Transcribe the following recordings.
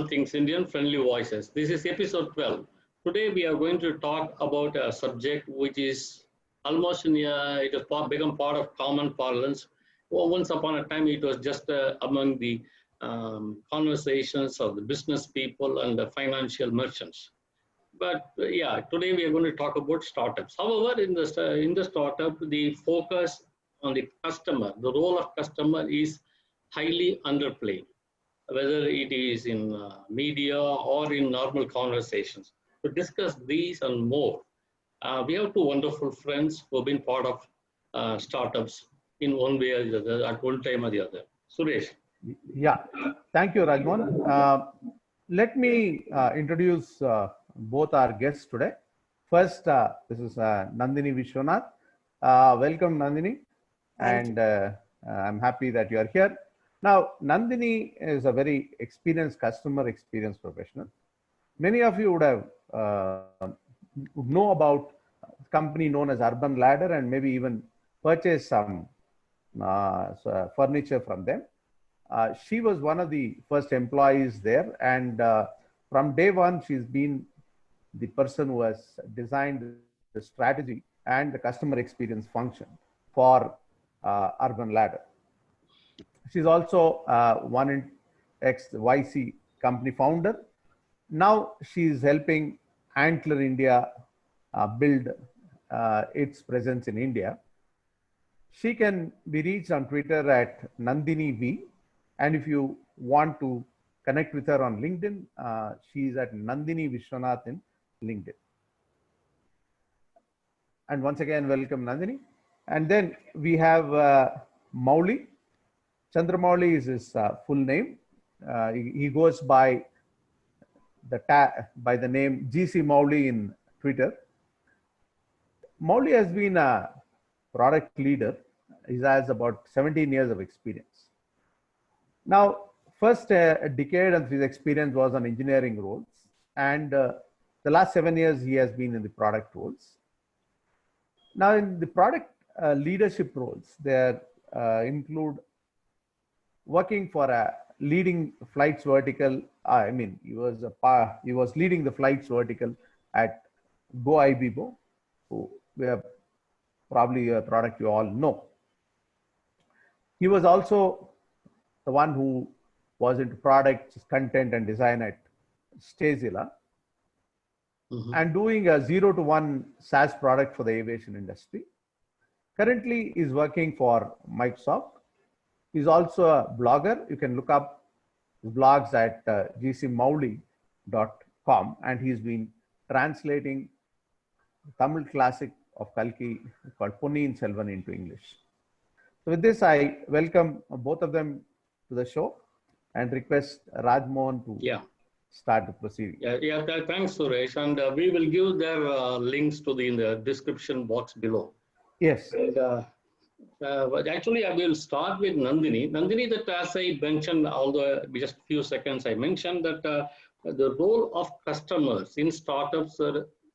All Things Indian, Friendly Voices. This is episode 12. Today we are going to talk about a subject which is almost it has become part of common parlance. Once upon a time, it was just among the conversations of the business people and the financial merchants. But yeah, today we are going to talk about startups. However, in the startup, the focus on the customer, the role of customer is highly underplayed, whether it is in media or in normal conversations. To discuss these and more, we have two wonderful friends who have been part of startups in one way or the other, at one time or the other. Suresh. Yeah, thank you, Rajmohan. Let me introduce both our guests today. First, this is Nandini Vishwanath. Welcome, Nandini. Thank And I'm happy that you are here. Now, Nandini is a very experienced customer experience professional. Many of you would have know about a company known as Urban Ladder and maybe even purchase some furniture from them. She was one of the first employees there, and from day one, she's been the person who has designed the strategy and the customer experience function for Urban Ladder. She's also one ex-YC company founder. Now she's helping Antler India build its presence in India. She can be reached on Twitter at Nandini V. And if you want to connect with her on LinkedIn, she's at Nandini Vishwanath in LinkedIn. And once again, welcome Nandini. And then we have Mauli. Chandramouli is his full name. He goes by the name GC Mauli in Twitter. Mauli has been a product leader. He has about 17 years of experience. Now, first a decade of his experience was on engineering roles, and the last 7 years he has been in the product roles. Now, in the product leadership roles, there include working for a leading flights vertical. He was leading the flights vertical at GoIbibo, who were probably a product you all know. He was also the one who was into product, content, and design at Stazilla, and doing a 0 to 1 SaaS product for the aviation industry. Currently, he's working for Microsoft. He's also a blogger. You can look up his blogs at gcmauli.com, and he's been translating the Tamil classic of Kalki called Ponniyin Selvan into English. So with this, I welcome both of them to the show and request Rajmohan to start the proceeding. Thanks, Suresh. And we will give their links in the description box below. Yes. And, actually, I will start with Nandini. Nandini, that as I mentioned, although just a few seconds, I mentioned that the role of customers in startups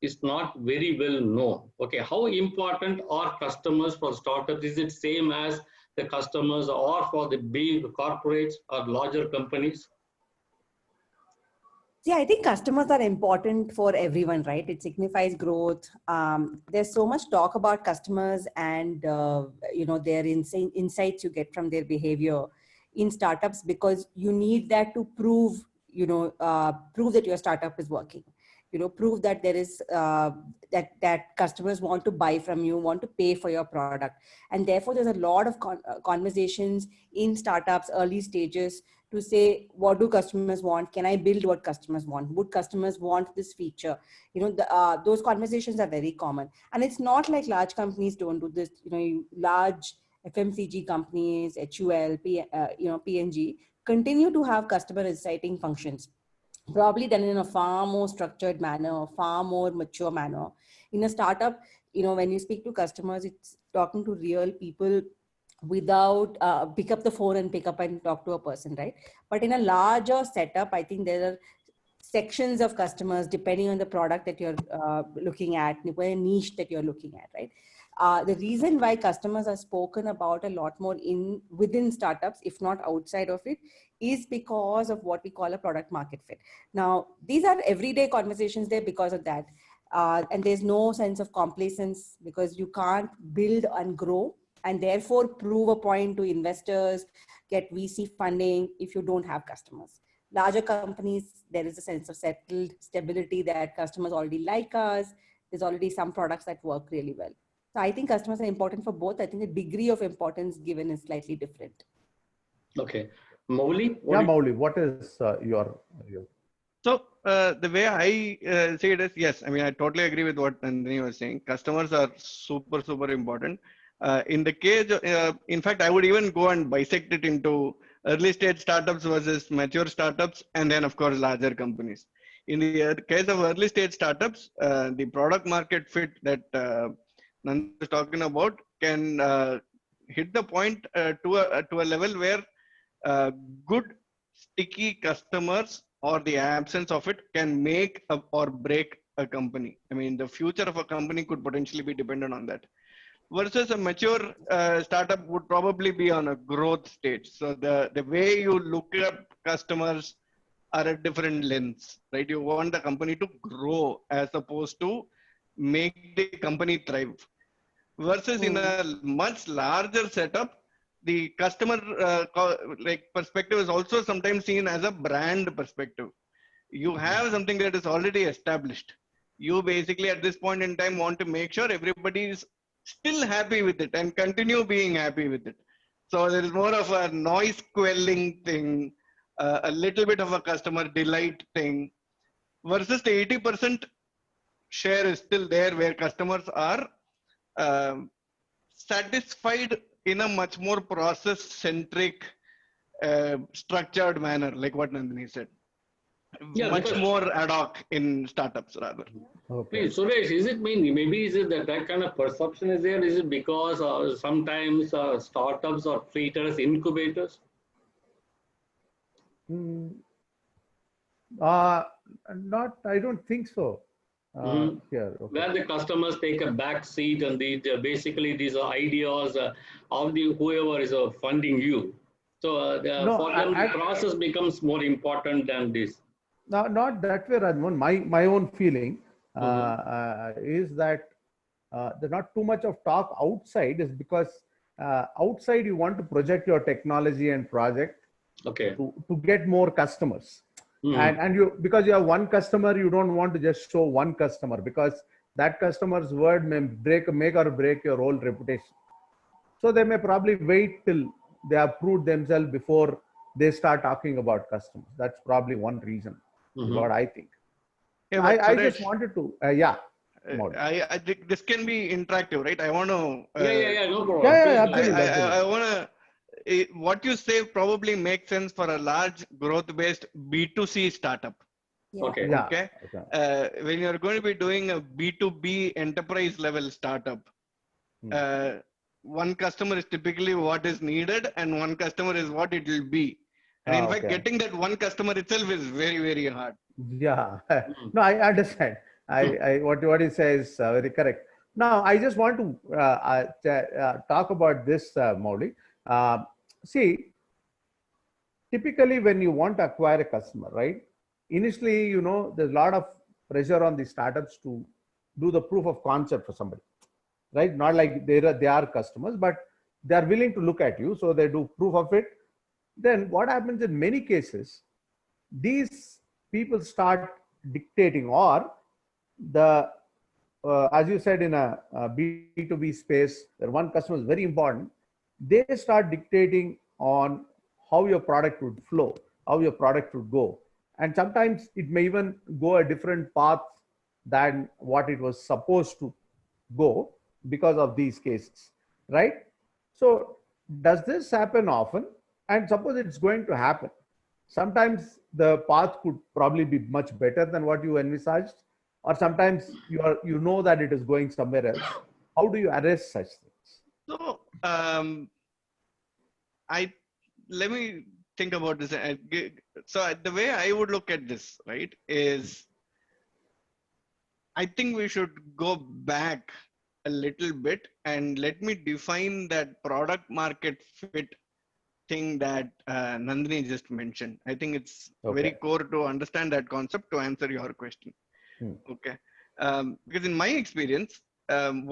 is not very well known. Okay, how important are customers for startups? Is it same as the customers are for the big corporates or larger companies? Yeah, I think customers are important for everyone, right? It signifies growth. There's so much talk about customers and, their insights you get from their behavior in startups, because you need that to prove that your startup is working. Prove that there is that customers want to buy from you, want to pay for your product. And therefore, there's a lot of conversations in startups, early stages, to say, what do customers want? Can I build what customers want? Would customers want this feature? Those conversations are very common. And it's not like large companies don't do this. Large FMCG companies, HUL, P&G, continue to have customer inciting functions, probably done in a far more structured manner, far more mature manner. In a startup, when you speak to customers, it's talking to real people without pick up the phone and pick up and talk to a person, right? But in a larger setup, I think there are sections of customers depending on the product that you're looking at, what niche that you're looking at, right? The reason why customers are spoken about a lot more within startups, if not outside of it, is because of what we call a product market fit. Now, these are everyday conversations there because of that. And there's no sense of complacence because you can't build and grow and therefore prove a point to investors, get VC funding if you don't have customers. Larger companies, there is a sense of settled stability that customers already like us. There's already some products that work really well. So I think customers are important for both. I think the degree of importance given is slightly different. Okay. Mowli? Yeah, Mowli, what is your? So the way I see it is, yes, I mean, I totally agree with what Nandini was saying. Customers are super, super important. In the case, in fact, I would even go and bisect it into early stage startups versus mature startups, and then of course larger companies. In the case of early stage startups, the product market fit that Nandini was talking about can hit the point to a level where good sticky customers or the absence of it can make or break a company. I mean, the future of a company could potentially be dependent on that. Versus a mature startup would probably be on a growth stage. So the way you look at customers are a different lens, right? You want the company to grow as opposed to make the company thrive. Versus in a much larger setup, the customer perspective is also sometimes seen as a brand perspective. You have something that is already established. You basically at this point in time want to make sure everybody is still happy with it and continue being happy with it. So there is more of a noise quelling thing, a little bit of a customer delight thing, versus the 80% share is still there where customers are satisfied in a much more process-centric, structured manner, like what Nandini said. Yeah, much more ad hoc in startups rather. Okay. Suresh, is it maybe is it that kind of perception is there? Is it because sometimes startups are treated as incubators? Not, I don't think so. Here, okay. Where the customers take a back seat and basically these are ideas of whoever is funding you. So for them, the process becomes more important than this. No, not that way, Rajmohan. My own feeling is that there's not too much of talk outside is because outside you want to project your technology and project to get more customers. And you, because you have one customer, you don't want to just show one customer because that customer's word may make or break your whole reputation. So they may probably wait till they have proved themselves before they start talking about customers. That's probably one reason. Is what I think. Yeah, I just wanted to, I think this can be interactive, right? I want to. No problem. Absolutely. I want to. What you say probably makes sense for a large growth-based B2C startup. Yeah. Okay. When you're going to be doing a B2B enterprise level startup, one customer is typically what is needed, and one customer is what it will be. And in fact, getting that one customer itself is very, very hard. Yeah. No, I understand. What you say is very correct. Now, I just want to talk about this, Mowli. See, typically when you want to acquire a customer, right? Initially, there's a lot of pressure on the startups to do the proof of concept for somebody, right? Not like they are customers, but they are willing to look at you. So they do proof of it. Then what happens in many cases, these people start dictating, or as you said, in a B2B space, where one customer is very important, they start dictating on how your product would flow, how your product would go. And sometimes it may even go a different path than what it was supposed to go because of these cases, right? So does this happen often? And suppose it's going to happen. Sometimes the path could probably be much better than what you envisaged, or sometimes you know that it is going somewhere else. How do you arrest such things? So let me think about this. So the way I would look at this, right, is I think we should go back a little bit and let me define that product market fit thing that Nandini just mentioned. I think it's very core to understand that concept to answer your question. Okay. Because in my experience,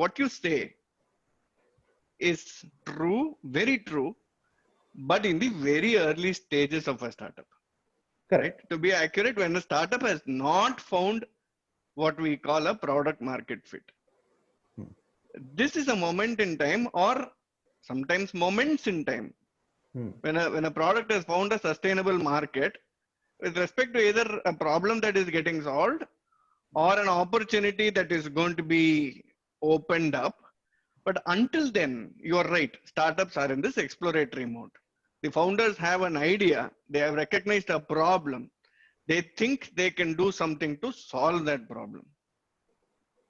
what you say is true, very true, but in the very early stages of a startup. Correct. Right? To be accurate, when a startup has not found what we call a product market fit. This is a moment in time, or sometimes moments in time, when a product has found a sustainable market with respect to either a problem that is getting solved or an opportunity that is going to be opened up. But until then, you are right, startups are in this exploratory mode. The founders have an idea, they have recognized a problem, they think they can do something to solve that problem.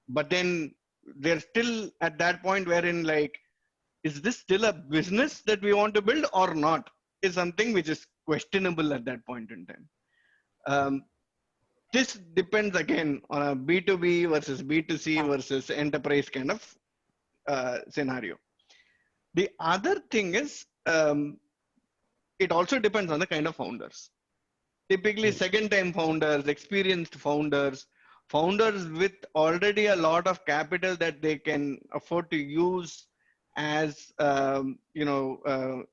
But then they're still at that point wherein, like, is this still a business that we want to build or not? Is something which is questionable at that point in time. This depends again on a B2B versus B2C versus enterprise kind of scenario. The other thing is, it also depends on the kind of founders. Typically second-time founders, experienced founders, founders with already a lot of capital that they can afford to use as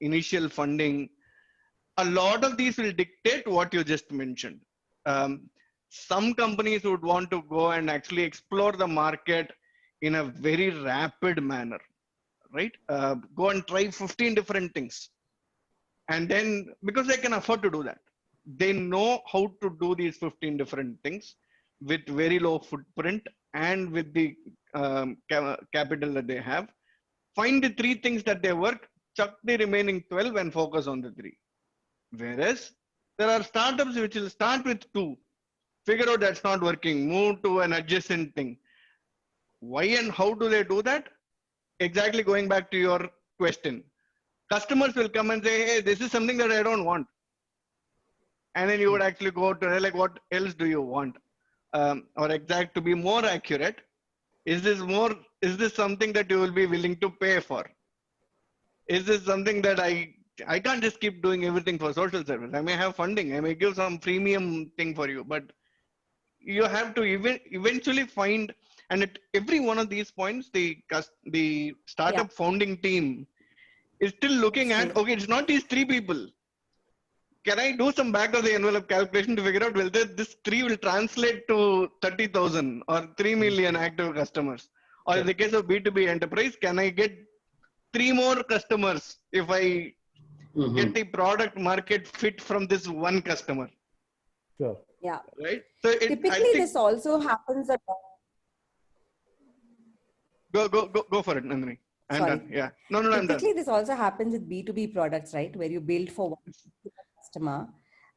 initial funding. A lot of these will dictate what you just mentioned. Some companies would want to go and actually explore the market in a very rapid manner, right? Go and try 15 different things. And then, because they can afford to do that, they know how to do these 15 different things with very low footprint and with the capital that they have. Find the 3 things that they work, chuck the remaining 12 and focus on the 3. Whereas there are startups which will start with 2, figure out that's not working, move to an adjacent thing. Why and how do they do that? Exactly going back to your question. Customers will come and say, hey, this is something that I don't want. And then you would actually go to, like, what else do you want? Or to be more accurate, is this something that you will be willing to pay for? Is this something that I can't just keep doing everything for social service? I may have funding, I may give some premium thing for you, but you have to eventually find, and at every one of these points, the startup founding team is still looking at, okay, it's not these 3 people. Can I do some back of the envelope calculation to figure out whether this 3 will translate to 30,000 or 3 million active customers? Or in the case of B2B enterprise, can I get 3 more customers if I get the product market fit from this one customer? Sure. Yeah. Right. So typically, this also happens. Go for it, Nandini. I'm done. Yeah. No, I'm done. Typically, this also happens with B2B products, right? Where you build for one customer.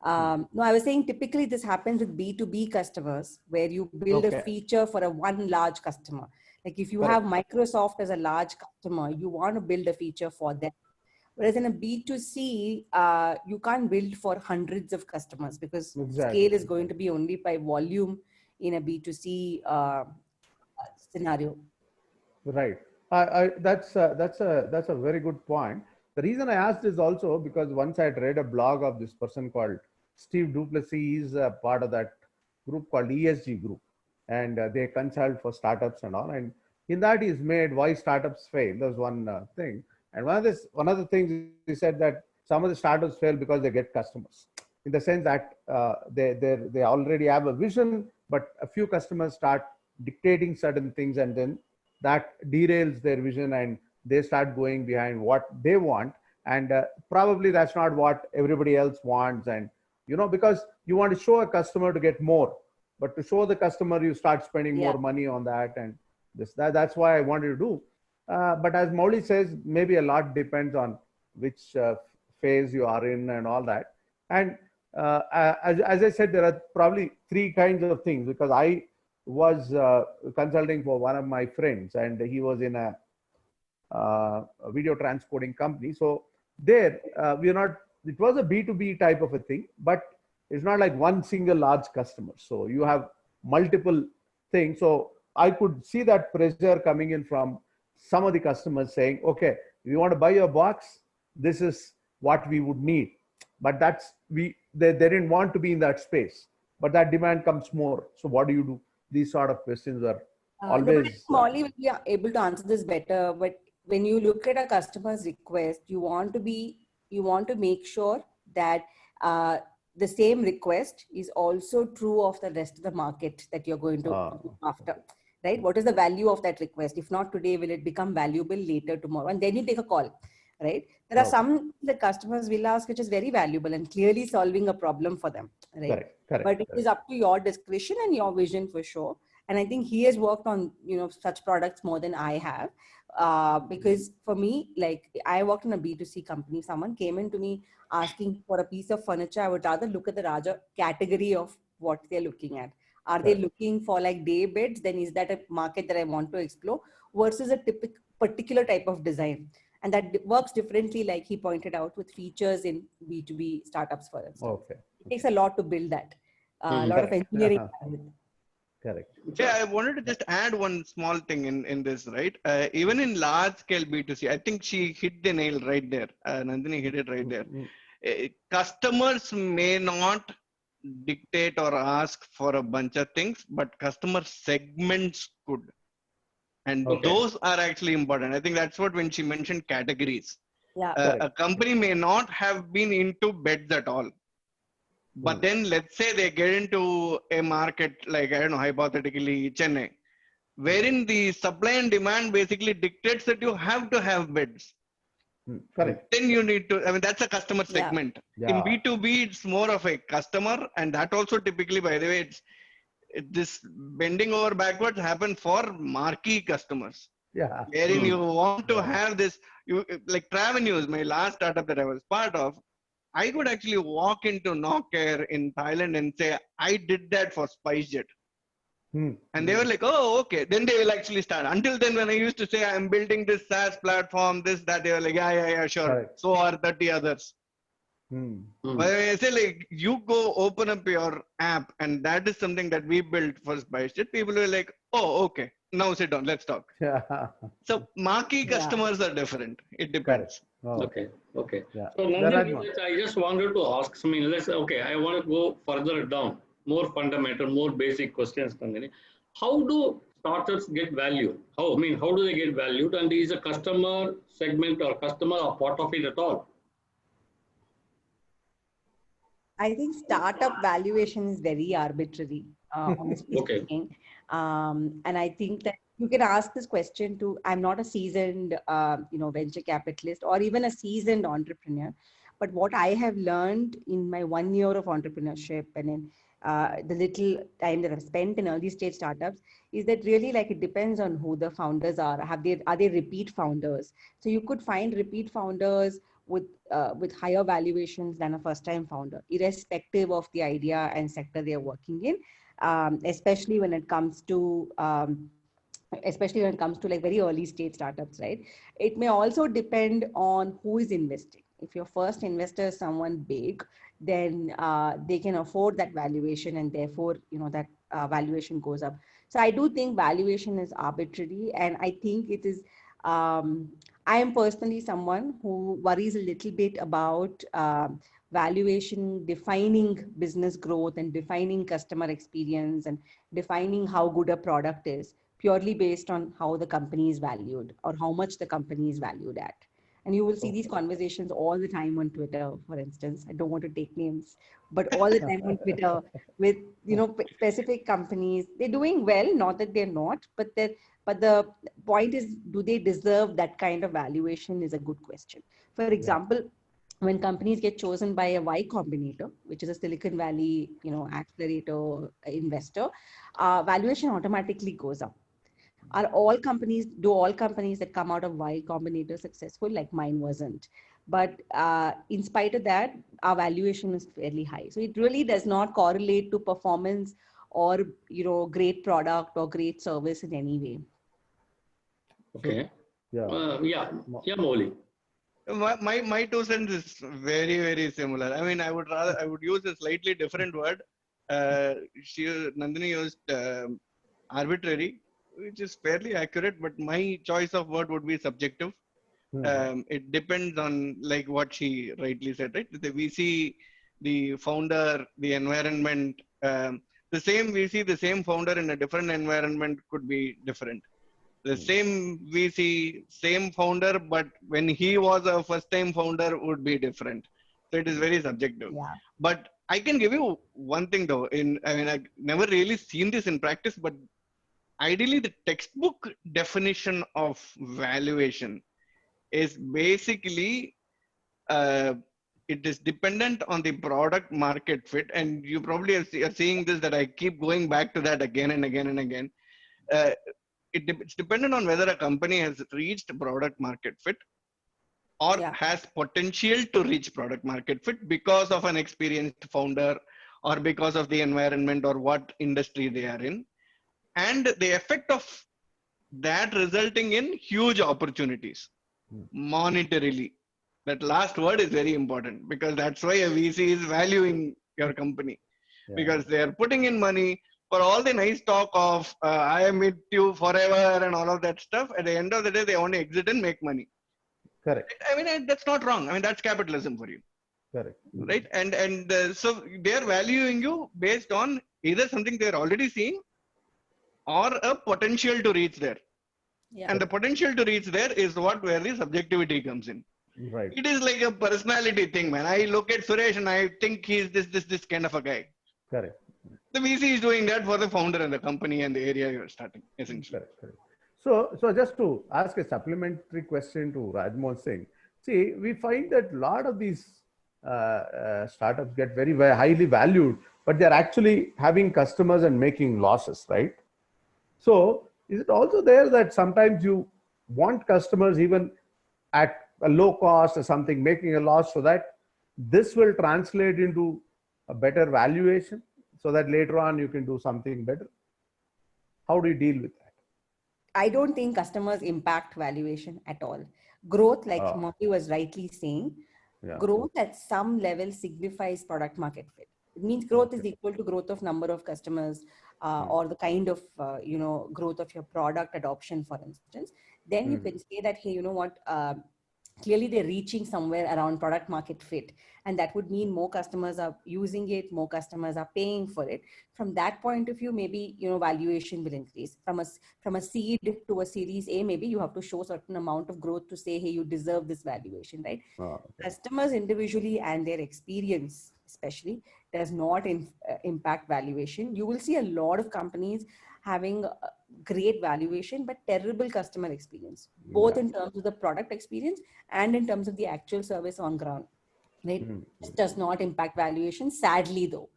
No, I was saying typically this happens with B2B customers where you build a feature for one large customer. Like if you have Microsoft as a large customer, you want to build a feature for them. Whereas in a B2C, you can't build for hundreds of customers because scale is going to be only by volume in a B2C scenario. Right. That's a very good point. The reason I asked is also because once I had read a blog of this person called Steve Duplessis. He's a part of that group called ESG Group, and they consult for startups and all. And in that, he's made why startups fail. There's one thing, and one of the things he said that some of the startups fail because they get customers, in the sense that they already have a vision, but a few customers start dictating certain things, and then that derails their vision and they start going behind what they want. And probably that's not what everybody else wants. And, because you want to show a customer to get more, but to show the customer, you start spending more money on that. And that's why I wanted to do. But as Maulik says, maybe a lot depends on which phase you are in and all that. And as I said, there are probably 3 kinds of things, because I was consulting for one of my friends, and he was in a video transcoding company. So there, we're not it was a B2B type of a thing, but it's not like one single large customer. So you have multiple things. So I could see that pressure coming in from some of the customers saying, okay, if you want to buy your box, this is what we would need. But they didn't want to be in that space, but that demand comes more. So what do you do? These sort of questions are No, but I think always Molly will be able to answer this better. But when you look at a customer's request, you want to make sure that the same request is also true of the rest of the market that you're going to go after, right? What is the value of that request? If not today, will it become valuable later tomorrow? And then you take a call, right? There are some that customers will ask, which is very valuable and clearly solving a problem for them, right? correct. But it is up to your discretion and your vision for sure. And I think he has worked on, such products more than I have. Because for me, like I worked in a B2C company, someone came in to me asking for a piece of furniture. I would rather look at the Raja category of what they're looking at. Are they looking for like day beds? Then is that a market that I want to explore versus a typical particular type of design? And that works differently, like he pointed out, with features in B2B startups, for instance. Okay. It takes a lot to build that. A lot of engineering. Correct. Yeah, I wanted to just add one small thing in this, right? Even in large scale B2C, I think she hit the nail right there. Nandini hit it right there. Customers may not dictate or ask for a bunch of things, but customer segments could. And those are actually important. I think that's what when she mentioned categories. Yeah. A company may not have been into beds at all. But then let's say they get into a market like, I don't know, hypothetically Chennai, wherein the supply and demand basically dictates that you have to have beds. Correct. Then you need to, I mean, that's a customer segment. Yeah. In B2B, it's more of a customer. And that also typically, by the way, this bending over backwards happen for marquee customers. Yeah. Wherein you want to have this, like Travenews, my last startup that I was part of, I could actually walk into Nokia in Thailand and say, I did that for SpiceJet. And they were like, oh, okay. Then they will actually start. Until then, when I used to say, I'm building this SaaS platform, this, that, they were like, yeah, sure. Correct. So are 30 others. But I say, like, you go open up your app, and that is something that we built for SpiceJet. People were like, oh, okay. Now sit down, let's talk. Yeah. So marquee customers are different. It depends. Okay. Yeah. So Nandini, I just wanted to ask something. I want to go further down, more fundamental, more basic questions, Nandini. How do startups get valued? How do they get valued? And is a customer segment or customer a part of it at all? I think startup valuation is very arbitrary, honestly speaking. And I think that you can ask this question to, I'm not a seasoned, venture capitalist or even a seasoned entrepreneur, but what I have learned in my 1 year of entrepreneurship and in the little time that I've spent in early stage startups is that really like it depends on who the founders are. Are they repeat founders? So you could find repeat founders with higher valuations than a first-time founder, irrespective of the idea and sector they're working in, especially when it comes to like very early stage startups, right? It may also depend on who is investing. If your first investor is someone big, then they can afford that valuation, and therefore, that valuation goes up. So I do think valuation is arbitrary, and I think it is. I am personally someone who worries a little bit about valuation defining business growth and defining customer experience and defining how good a product is purely based on how the company is valued or how much the company is valued at. And you will see these conversations all the time on Twitter, for instance. I don't want to take names, but all the time on Twitter with, specific companies. They're doing well, not that they're not, but the point is, do they deserve that kind of valuation is a good question. For example, when companies get chosen by a Y Combinator, which is a Silicon Valley, accelerator investor, valuation automatically goes up. Do all companies that come out of Y Combinator successful? Like mine wasn't. But in spite of that, our valuation is fairly high. So it really does not correlate to performance or, great product or great service in any way. Okay. Yeah. Molly. My 2 cents is very, very similar. I mean, I would use a slightly different word. Uh, Nandini used arbitrary, which is fairly accurate, but my choice of word would be subjective. It depends on like what she rightly said, right? We see the founder, the environment, the same, we see the same founder in a different environment could be different. The same VC, same founder, but when he was a first time founder would be different. So it is very subjective. Yeah. But I can give you one thing though, I mean, I've never really seen this in practice, but ideally the textbook definition of valuation is basically uh, it is dependent on the product market fit, and you probably are seeing this, that I keep going back to that again and again and again. uh, it's dependent on whether a company has reached product market fit or Yeah. has potential to reach product market fit because of an experienced founder or because of the environment or what industry they are in, and the effect of that resulting in huge opportunities monetarily. That last word is very important, because that's why a VC is valuing your company, because they are putting in money for all the nice talk of I am with you forever and all of that stuff. At the end of the day, they want to exit and make money. Correct. I mean, that's not wrong. I mean, that's capitalism for you. Correct. Right. And so they're valuing you based on either something they're already seeing or a potential to reach there. Yeah. And the potential to reach there is where the subjectivity comes in. Right. It is like a personality thing, man. I look at Suresh and I think he's this kind of a guy. Correct. The VC is doing that for the founder and the company and the area you're starting, essentially. Correct. Correct. So just to ask a supplementary question to Rajmohan Singh, see, we find that a lot of these startups get very, very highly valued, but they're actually having customers and making losses, right? So is it also there that sometimes you want customers even at a low cost or something, making a loss, so that this will translate into a better valuation, so that later on you can do something better? How do you deal with that? I don't think customers impact valuation at all. Growth, like Molly was rightly saying, growth at some level signifies product market fit. It means growth is equal to growth of number of customers or the kind of, growth of your product adoption, for instance. Then you can say that, hey, you know what, clearly they're reaching somewhere around product market fit. And that would mean more customers are using it, more customers are paying for it. From that point of view, maybe, valuation will increase. From a seed to a series A, maybe you have to show certain amount of growth to say, hey, you deserve this valuation, right? Customers individually and their experience, especially, does not impact valuation. You will see a lot of companies having great valuation, but terrible customer experience, both in terms of the product experience and in terms of the actual service on ground. Right? This does not impact valuation, sadly, though.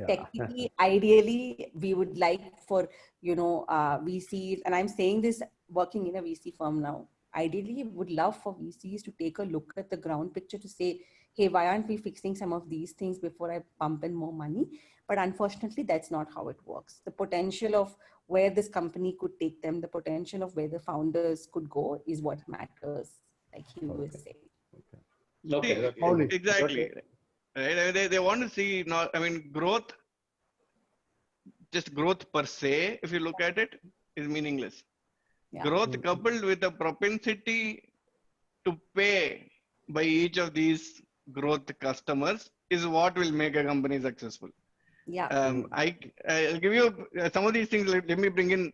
Technically, ideally, we would like for, VCs, and I'm saying this working in a VC firm now, ideally would love for VCs to take a look at the ground picture to say, hey, why aren't we fixing some of these things before I pump in more money? But unfortunately, that's not how it works. The potential of where this company could take them, the potential of where the founders could go is what matters, like you were saying. Okay. Exactly. Right? They want to see, growth, just growth per se, if you look at it, is meaningless. Growth coupled with a propensity to pay by each of these growth customers is what will make a company successful. I'll give you some of these things. Let me bring in,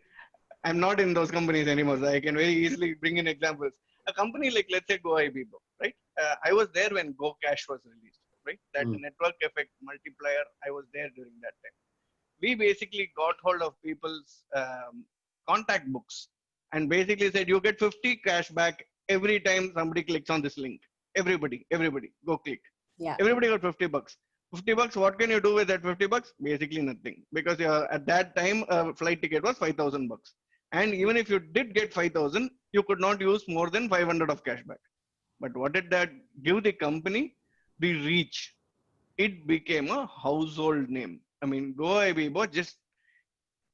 I'm not in those companies anymore, so I can very easily bring in examples. A company like, let's say, GoIbibo, right? I was there when GoCash was released, right? That network effect multiplier, I was there during that time. We basically got hold of people's contact books and basically said, you get 50 cash back every time somebody clicks on this link. Everybody, go click. Everybody got $50. $50, what can you do with that $50? Basically nothing, because at that time a flight ticket was $5,000, and even if you did get 5,000, you could not use more than 500 of cashback. But what did that give the company? The reach. It became a household name. I mean, GoIbibo, just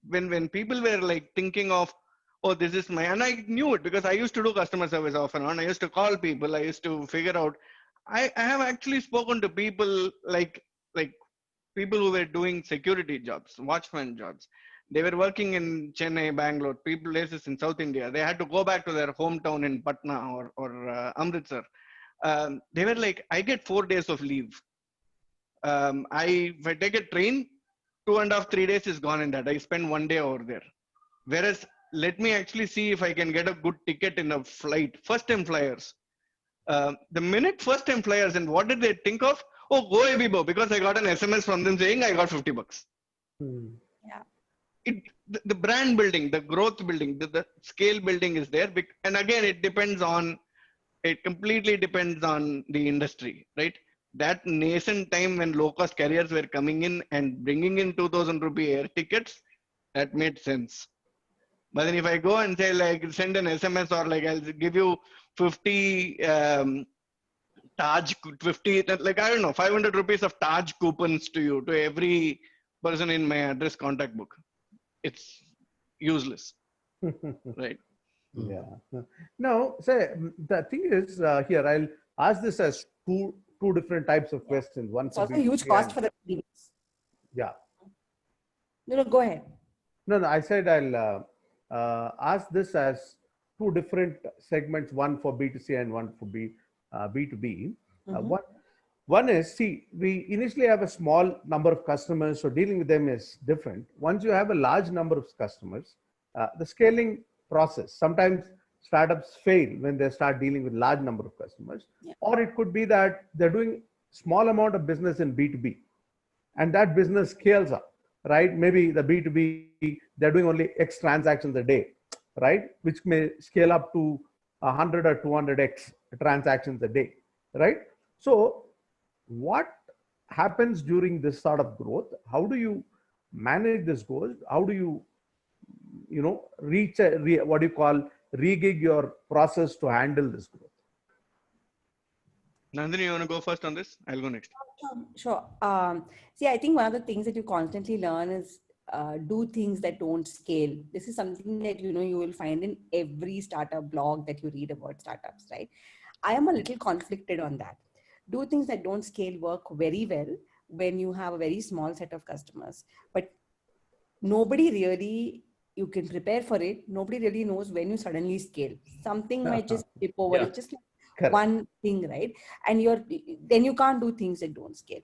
when people were like thinking of oh, this is my, and I knew it because I used to do customer service off and on. I used to call people. I used to figure out. I have actually spoken to people like people who were doing security jobs, watchman jobs. They were working in Chennai, Bangalore, people places in South India. They had to go back to their hometown in Patna or Amritsar. They were like, I get 4 days of leave. If I take a train, 2.5, 3 days is gone in that. I spend 1 day over there. Whereas, let me actually see if I can get a good ticket in a flight. First time flyers. The minute first time flyers, and what did they think of? Oh, go Abibo, because I got an SMS from them saying I got $50. Yeah. The brand building, the growth building, the scale building is there. And again, it completely depends on the industry, right? That nascent time when low cost carriers were coming in and bringing in 2,000 rupee air tickets, that made sense. But then if I go and say like send an SMS or like I'll give you 50 Taj 50, like I don't know, 500 rupees of Taj coupons to you, to every person in my address contact book, it's useless, right? Yeah. Now, say the thing is here. I'll ask this as two different types of questions. One It's for also a huge B2C cost and- for the teams. Yeah. No, go ahead. No. I said I'll ask this as two different segments. One for B2C and one for B2B. One is, see, we initially have a small number of customers, so dealing with them is different. Once you have a large number of customers, the scaling process, sometimes startups fail when they start dealing with large number of customers, or it could be that they're doing small amount of business in B2B and that business scales up, right? Maybe the B2B, they're doing only X transactions a day, right? Which may scale up to 100 or 200X transactions a day, right? So what happens during this sort of growth? How do you manage this growth? How do you reach what do you call regig your process to handle this growth? Nandini, you want to go first on this? I'll go next. Sure. See, I think one of the things that you constantly learn is do things that don't scale. This is something that you will find in every startup blog that you read about startups, right? I am a little conflicted on that. Do things that don't scale work very well when you have a very small set of customers, but nobody really, you can prepare for it. Nobody really knows when you suddenly scale. Something might just tip over. Yeah. It's just like Correct. one thing, right? And then you can't do things that don't scale.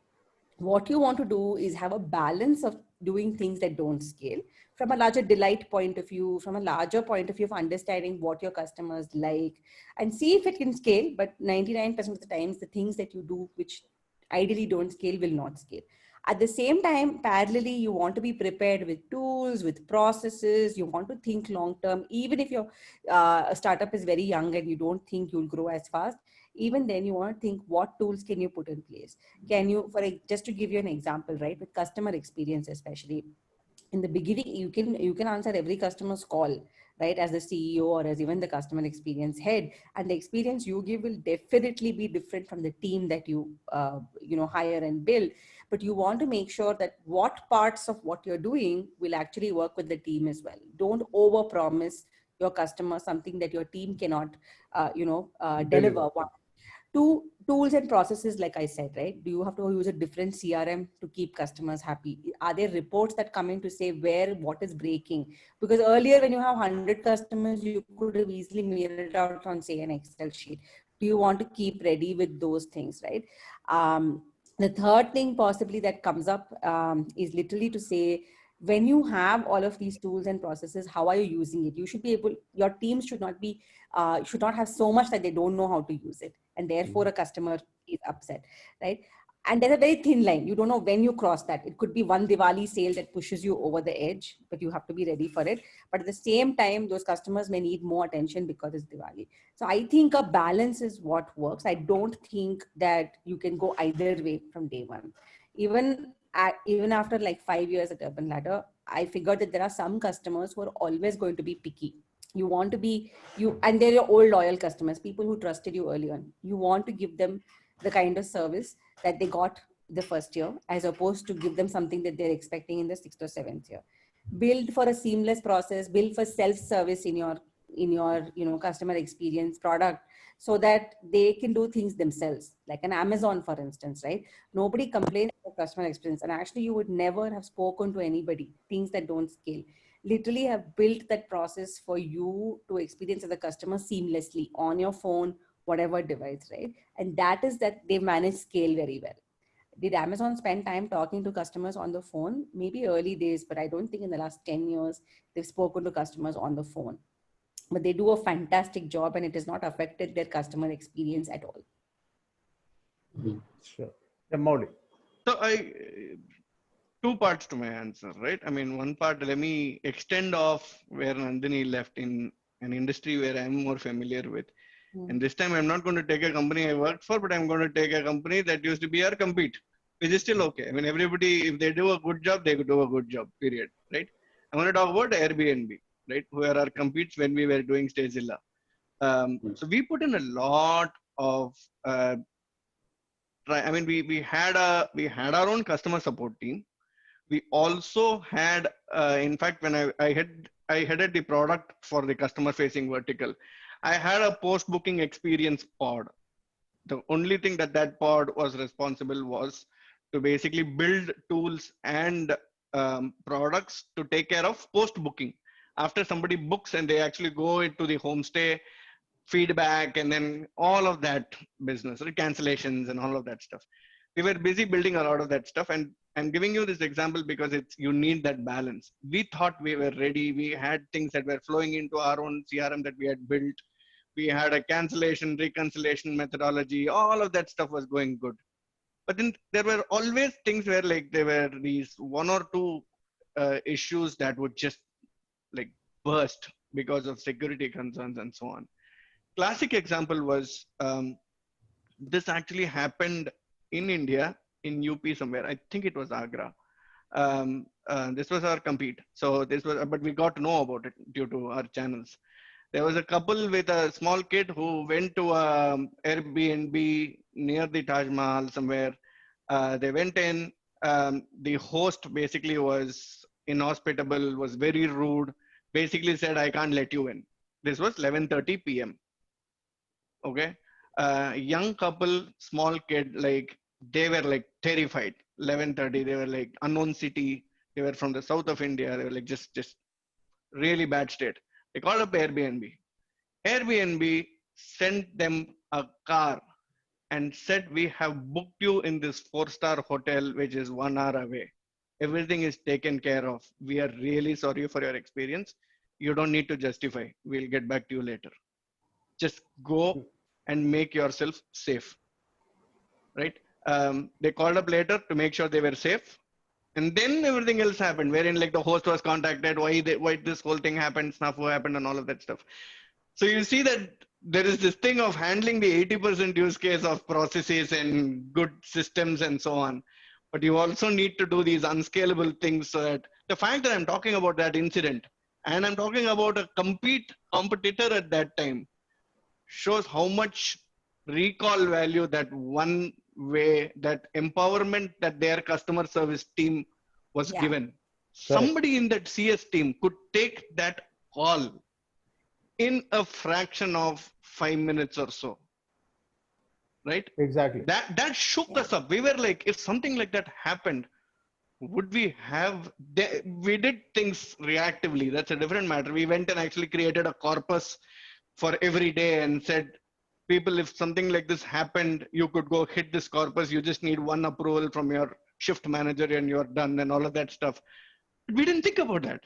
What you want to do is have a balance of doing things that don't scale from a larger delight point of view, from a larger point of view of understanding what your customers like, and see if it can scale. But 99% of the times, the things that you do which ideally don't scale will not scale. At the same time, parallelly, you want to be prepared with tools, with processes. You want to think long term. Even if your startup is very young and you don't think you'll grow as fast, even then you want to think what tools can you put in place. Can you, just to give you an example, right, with customer experience, especially in the beginning, you can answer every customer's call, right, as the CEO or as even the customer experience head, and the experience you give will definitely be different from the team that you hire and build. But you want to make sure that what parts of what you're doing will actually work with the team as well. Don't over promise your customer something that your team cannot deliver. Two, tools and processes, like I said, right? Do you have to use a different CRM to keep customers happy? Are there reports that come in to say what is breaking? Because earlier when you have 100 customers, you could have easily mirrored out on, say, an Excel sheet. Do you want to keep ready with those things, right? The third thing possibly that comes up is literally to say, when you have all of these tools and processes, how are you using it? You should be able, your team should not have so much that they don't know how to use it. And therefore a customer is upset, right? And there's a very thin line. You don't know when you cross that. It could be one Diwali sale that pushes you over the edge, but you have to be ready for it. But at the same time, those customers may need more attention because it's Diwali. So I think a balance is what works. I don't think that you can go either way from day one. Even after like 5 years at Urban Ladder, I figured that there are some customers who are always going to be picky. You want to be, and they're your old loyal customers, people who trusted you early on. You want to give them the kind of service that they got the first year, as opposed to give them something that they're expecting in the 6th or 7th year. build for a seamless process, build for self-service in your customer experience product, so that they can do things themselves, like an Amazon, for instance, right? Nobody complains about customer experience, and actually you would never have spoken to anybody things that don't scale. Literally have built that process for you to experience as a customer seamlessly on your phone, whatever device, right? And that is that they manage scale very well. Did Amazon spend time talking to customers on the phone? Maybe early days, but I don't think in the last 10 years they've spoken to customers on the phone. But they do a fantastic job, and it has not affected their customer experience at all. Sure. Yeah, Maulik. So two parts to my answer, right? I mean, one part, let me extend off where Nandini left in an industry where I'm more familiar with. And this time I'm not going to take a company I worked for, but I'm going to take a company that used to be our compete, which is still okay. I mean, everybody, if they do a good job, they could do a good job, period, right? I'm going to talk about Airbnb, right? Who are our competes when we were doing Stagezilla. So we put in a lot of, I mean, we had our own customer support team. We also had, in fact, when I headed the product for the customer facing vertical, I had a post booking experience pod. The only thing that pod was responsible was to basically build tools and products to take care of post booking. After somebody books and they actually go into the homestay, feedback, and then all of that business, right? Cancellations and all of that stuff. We were busy building a lot of that stuff, and I'm giving you this example because you need that balance. We thought we were ready. We had things that were flowing into our own CRM that we had built. We had a cancellation, reconciliation methodology. All of that stuff was going good. But then there were always things where like there were these one or two issues that would just like burst because of security concerns and so on. Classic example was this actually happened in India, in UP somewhere. I think it was Agra. This was our compete. So this was, but we got to know about it due to our channels. There was a couple with a small kid who went to Airbnb near the Taj Mahal somewhere. They went in. The host basically was inhospitable, was very rude. Basically said, "I can't let you in." This was 11:30 p.m. Okay, young couple, small kid, like they were like terrified. 11:30, they were like unknown city. They were from the south of India. They were like just really bad state. They called up Airbnb. Airbnb sent them a car and said, "We have booked you in this 4-star hotel, which is 1 hour away. Everything is taken care of. We are really sorry for your experience. You don't need to justify. We'll get back to you later. Just go and make yourself safe." Right? They called up later to make sure they were safe. And then everything else happened, wherein like the host was contacted, why this whole thing happened, snafu happened, and all of that stuff. So you see that there is this thing of handling the 80% use case of processes and good systems and so on. But you also need to do these unscalable things so that the fact that I'm talking about that incident and I'm talking about a competitor at that time shows how much recall value that one way, that empowerment that their customer service team was given. Somebody in that CS team could take that call in a fraction of 5 minutes or so. Right? Exactly. That shook us up. We were like, if something like that happened, would we have, we did things reactively. That's a different matter. We went and actually created a corpus for every day and said, people, if something like this happened, you could go hit this corpus. You just need one approval from your shift manager and you're done and all of that stuff. But we didn't think about that.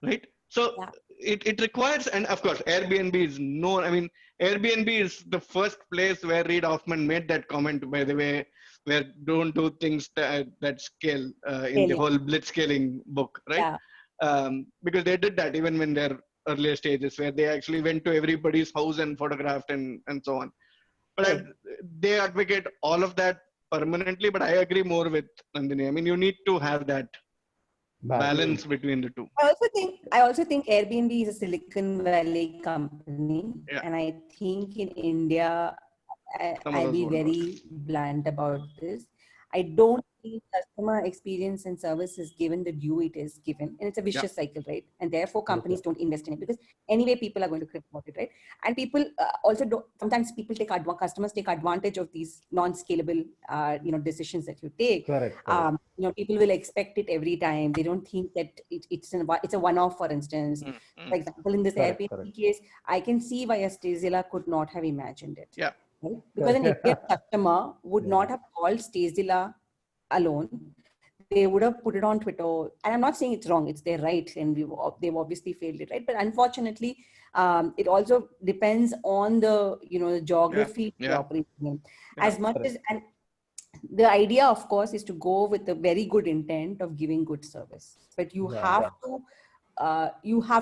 Right? So it requires, and of course, Airbnb is known. I mean, Airbnb is the first place where Reid Hoffman made that comment, by the way, where don't do things that scale in the whole blitzscaling book, right? Because they did that even when they're earlier stages, where they actually went to everybody's house and photographed and so on. But they advocate all of that permanently, but I agree more with Nandini. I mean, you need to have that balance between the two. I also think Airbnb is a Silicon Valley company, and I think in India, I'll be very blunt about this. I don't the customer experience and service is given the due it is given, and it's a vicious cycle, right? And therefore companies don't invest in it because anyway people are going to crib about it, right? And people also don't, sometimes people customers take advantage of these non-scalable decisions that you take. Correct. People will expect it every time. They don't think that it's a one-off, for instance. For example, in this Airbnb case, I can see why a Stagezilla could not have imagined it. Yeah. Right? Because an Indian customer would not have called Stagezilla alone. They would have put it on Twitter. And I'm not saying it's wrong. It's their right. And they've obviously failed it, right? But unfortunately, it also depends on the geography you're operating in. As much as, and the idea, of course, is to go with a very good intent of giving good service. But you have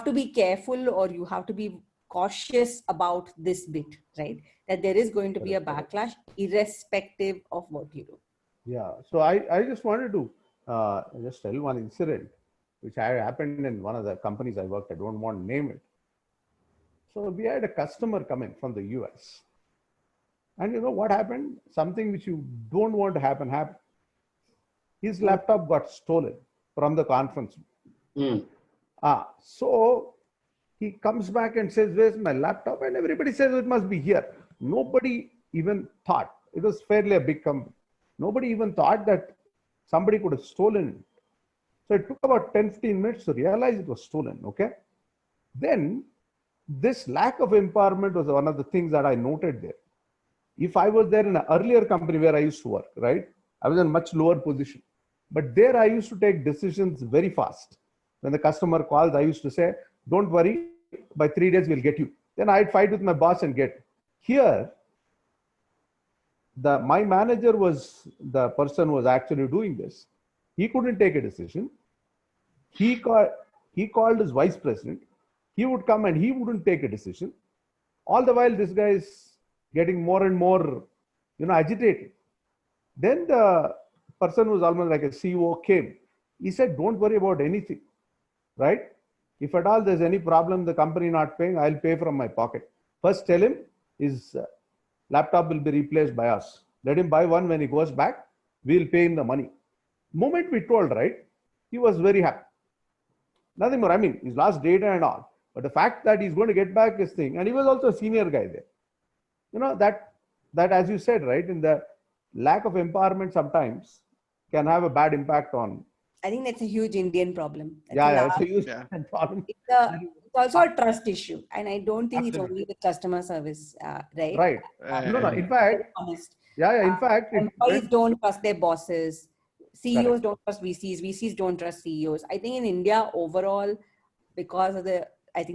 to be careful, or you have to be cautious about this bit, right? That there is going to be a backlash irrespective of what you do. Yeah. So I just wanted to just tell one incident which had happened in one of the companies I worked. I don't want to name it. So we had a customer come in from the US. And you know what happened? Something which you don't want to happen happened. His laptop got stolen from the conference room. So he comes back and says, "Where's my laptop?" And everybody says it must be here. Nobody even thought. It was fairly a big company. Nobody even thought that somebody could have stolen it. So it took about 10-15 minutes to realize it was stolen. Okay. Then this lack of empowerment was one of the things that I noted there. If I was there in an earlier company where I used to work, right, I was in a much lower position. But there I used to take decisions very fast. When the customer calls, I used to say, "Don't worry, by 3 days we'll get you." Then I'd fight with my boss and get. Here, my manager was the person who was actually doing this. He couldn't take a decision. He called his vice president. He would come and he wouldn't take a decision. All the while, this guy is getting more and more, agitated. Then the person who was almost like a CEO came. He said, "Don't worry about anything, right? If at all there's any problem, the company not paying, I'll pay from my pocket. First tell him his laptop will be replaced by us. Let him buy one. When he goes back, we'll pay him the money." Moment we told, right, he was very happy. Nothing more. I mean, he's lost data and all. But the fact that he's going to get back his thing, and he was also a senior guy there. That as you said, right, in the lack of empowerment sometimes can have a bad impact on. I think that's a huge Indian problem. It's a huge problem. It's also a trust issue. And I don't think it's only with customer service, right? Right. No. In fact, in fact, employees don't trust their bosses. CEOs don't trust VCs. VCs don't trust CEOs. I think in India overall, because of the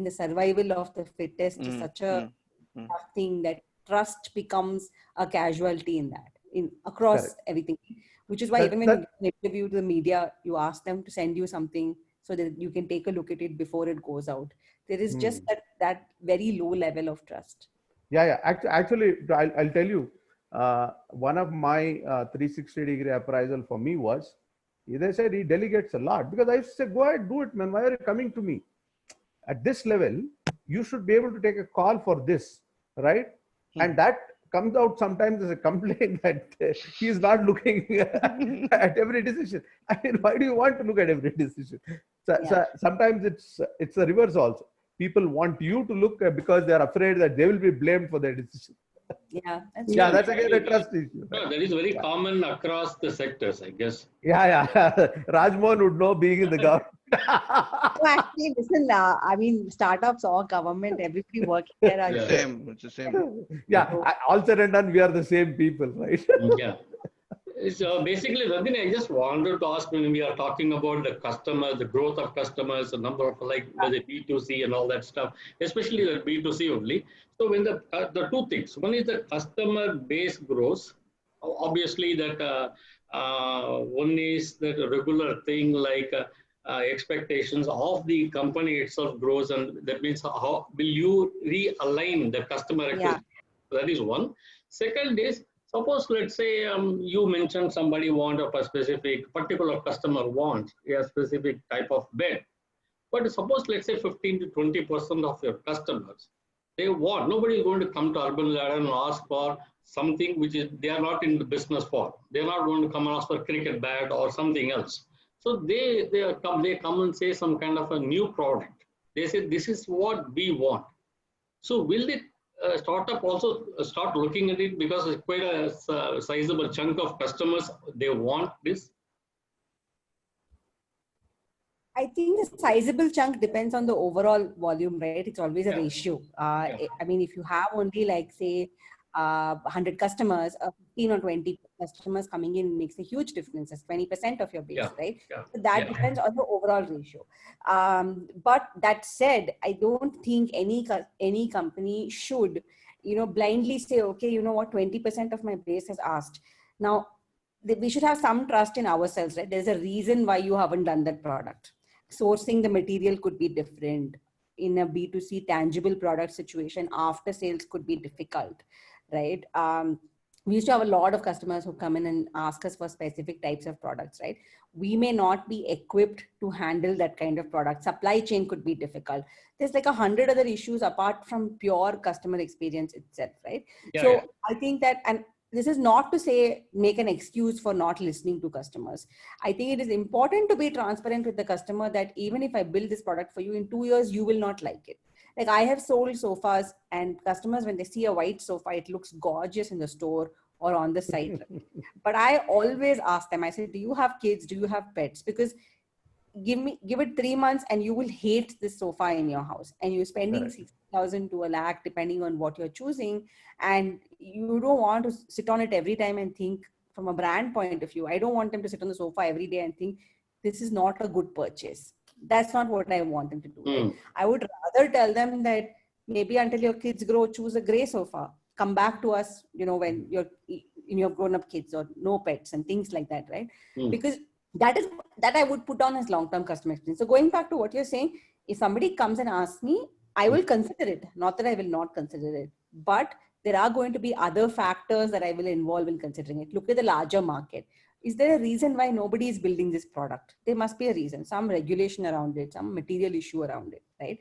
survival of the fittest is such a tough thing that trust becomes a casualty in that, across everything. Which is why even when you give an interview to the media, you ask them to send you something so that you can take a look at it before it goes out. There is just that very low level of trust. Yeah. Actually, I'll tell you, one of my 360-degree appraisal for me was, they said he delegates a lot, because I said, "Go ahead, do it, man. Why are you coming to me? At this level, you should be able to take a call for this, right?" And that comes out sometimes as a complaint that he is not looking at every decision. I mean, why do you want to look at every decision? So sometimes it's the reverse also. People want you to look because they are afraid that they will be blamed for their decision. That's again a trust issue. No, that is very common across the sectors, I guess. Rajmohan would know, being in the government. So actually, listen, I mean, startups or government, everybody working there are It's the same. All said and done, we are the same people, right? Yeah. So basically, Rajni, I just wanted to ask, when we are talking about the customers, the growth of customers, the number of whether B2C and all that stuff, especially the B2C only. So when the two things, one is the customer base grows. Obviously, that one is that regular thing like expectations of the company itself grows, and that means how will you realign the customer acquisition? That is one. Second is, suppose, let's say you mentioned somebody want of a particular customer wants a specific type of bed. But suppose, let's say 15 to 20% of your customers They want. Nobody is going to come to Urban Ladder and ask for something which is they are not in the business for. They are not going to come and ask for cricket bat or something else. So they come and say some kind of a new product. They say this is what we want. So will the startup also start looking at it because it's quite a sizable chunk of customers they want this? I think the sizable chunk depends on the overall volume, right? It's always a Yeah. ratio. Yeah. I mean, if you have only like say 100 customers, 15 or 20 customers coming in makes a huge difference. That's 20% of your base, Yeah. right? Yeah. So that Yeah. depends on the overall ratio. But that said, I don't think any company should, blindly say, okay, you know what, 20% of my base has asked. Now, we should have some trust in ourselves, right? There's a reason why you haven't done that product. Sourcing the material could be different. In a B2C tangible product situation, after sales could be difficult, right? We used to have a lot of customers who come in and ask us for specific types of products, right? We may not be equipped to handle that kind of product. Supply chain could be difficult. There's like 100 other issues apart from pure customer experience itself, right? Yeah, So yeah. I think that, and this is not to say make an excuse for not listening to customers. I think it is important to be transparent with the customer that even if I build this product for you, in 2 years, you will not like it. Like I have sold sofas, and customers, when they see a white sofa, it looks gorgeous in the store or on the site. But I always ask them, I say, do you have kids? Do you have pets? Because give it 3 months and you will hate this sofa in your house, and you're spending Correct. 60,000 to a lakh depending on what you're choosing, and you don't want to sit on it every time and think. From a brand point of view, I don't want them to sit on the sofa every day and think this is not a good purchase. That's not what I want them to do, right? I would rather tell them that maybe until your kids grow, choose a gray sofa, come back to us, when you're in your grown-up kids, or no pets and things like that, right? Because that I would put on as long-term customer experience. So going back to what you're saying, if somebody comes and asks me, I will consider it. Not that I will not consider it, but there are going to be other factors that I will involve in considering it. Look at the larger market. Is there a reason why nobody is building this product? There must be a reason, some regulation around it, some material issue around it, right?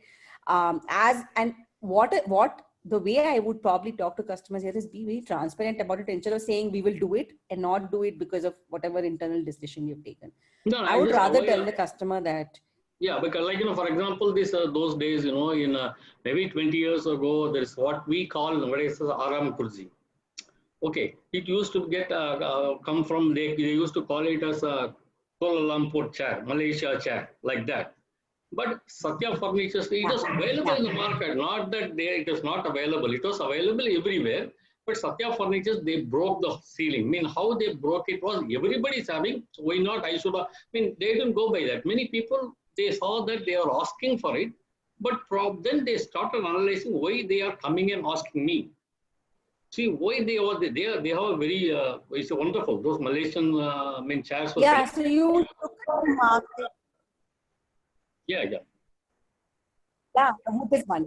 What the way I would probably talk to customers here is be very transparent about it, instead of saying we will do it and not do it because of whatever internal decision you've taken. No, I would just rather avoid tell the customer that. Yeah, because for example, those days, in maybe 20 years ago, there is what we call nowadays as Aram Kurzi. Okay, it used to get come from they used to call it as a Kuala Lumpur chair, Malaysia chair, like that. But Satya Furnitures, it was available in the market. Not that it was not available. It was available everywhere. But Satya Furnitures, they broke the ceiling. I mean, how they broke it was everybody's having. So why not? They didn't go by that. Many people, they saw that they are asking for it. But then they started analyzing why they are coming and asking me. See why they have a very it's wonderful. Those Malaysian chairs. Yeah, so you look at the market. Yeah. Yeah, the hoop is one.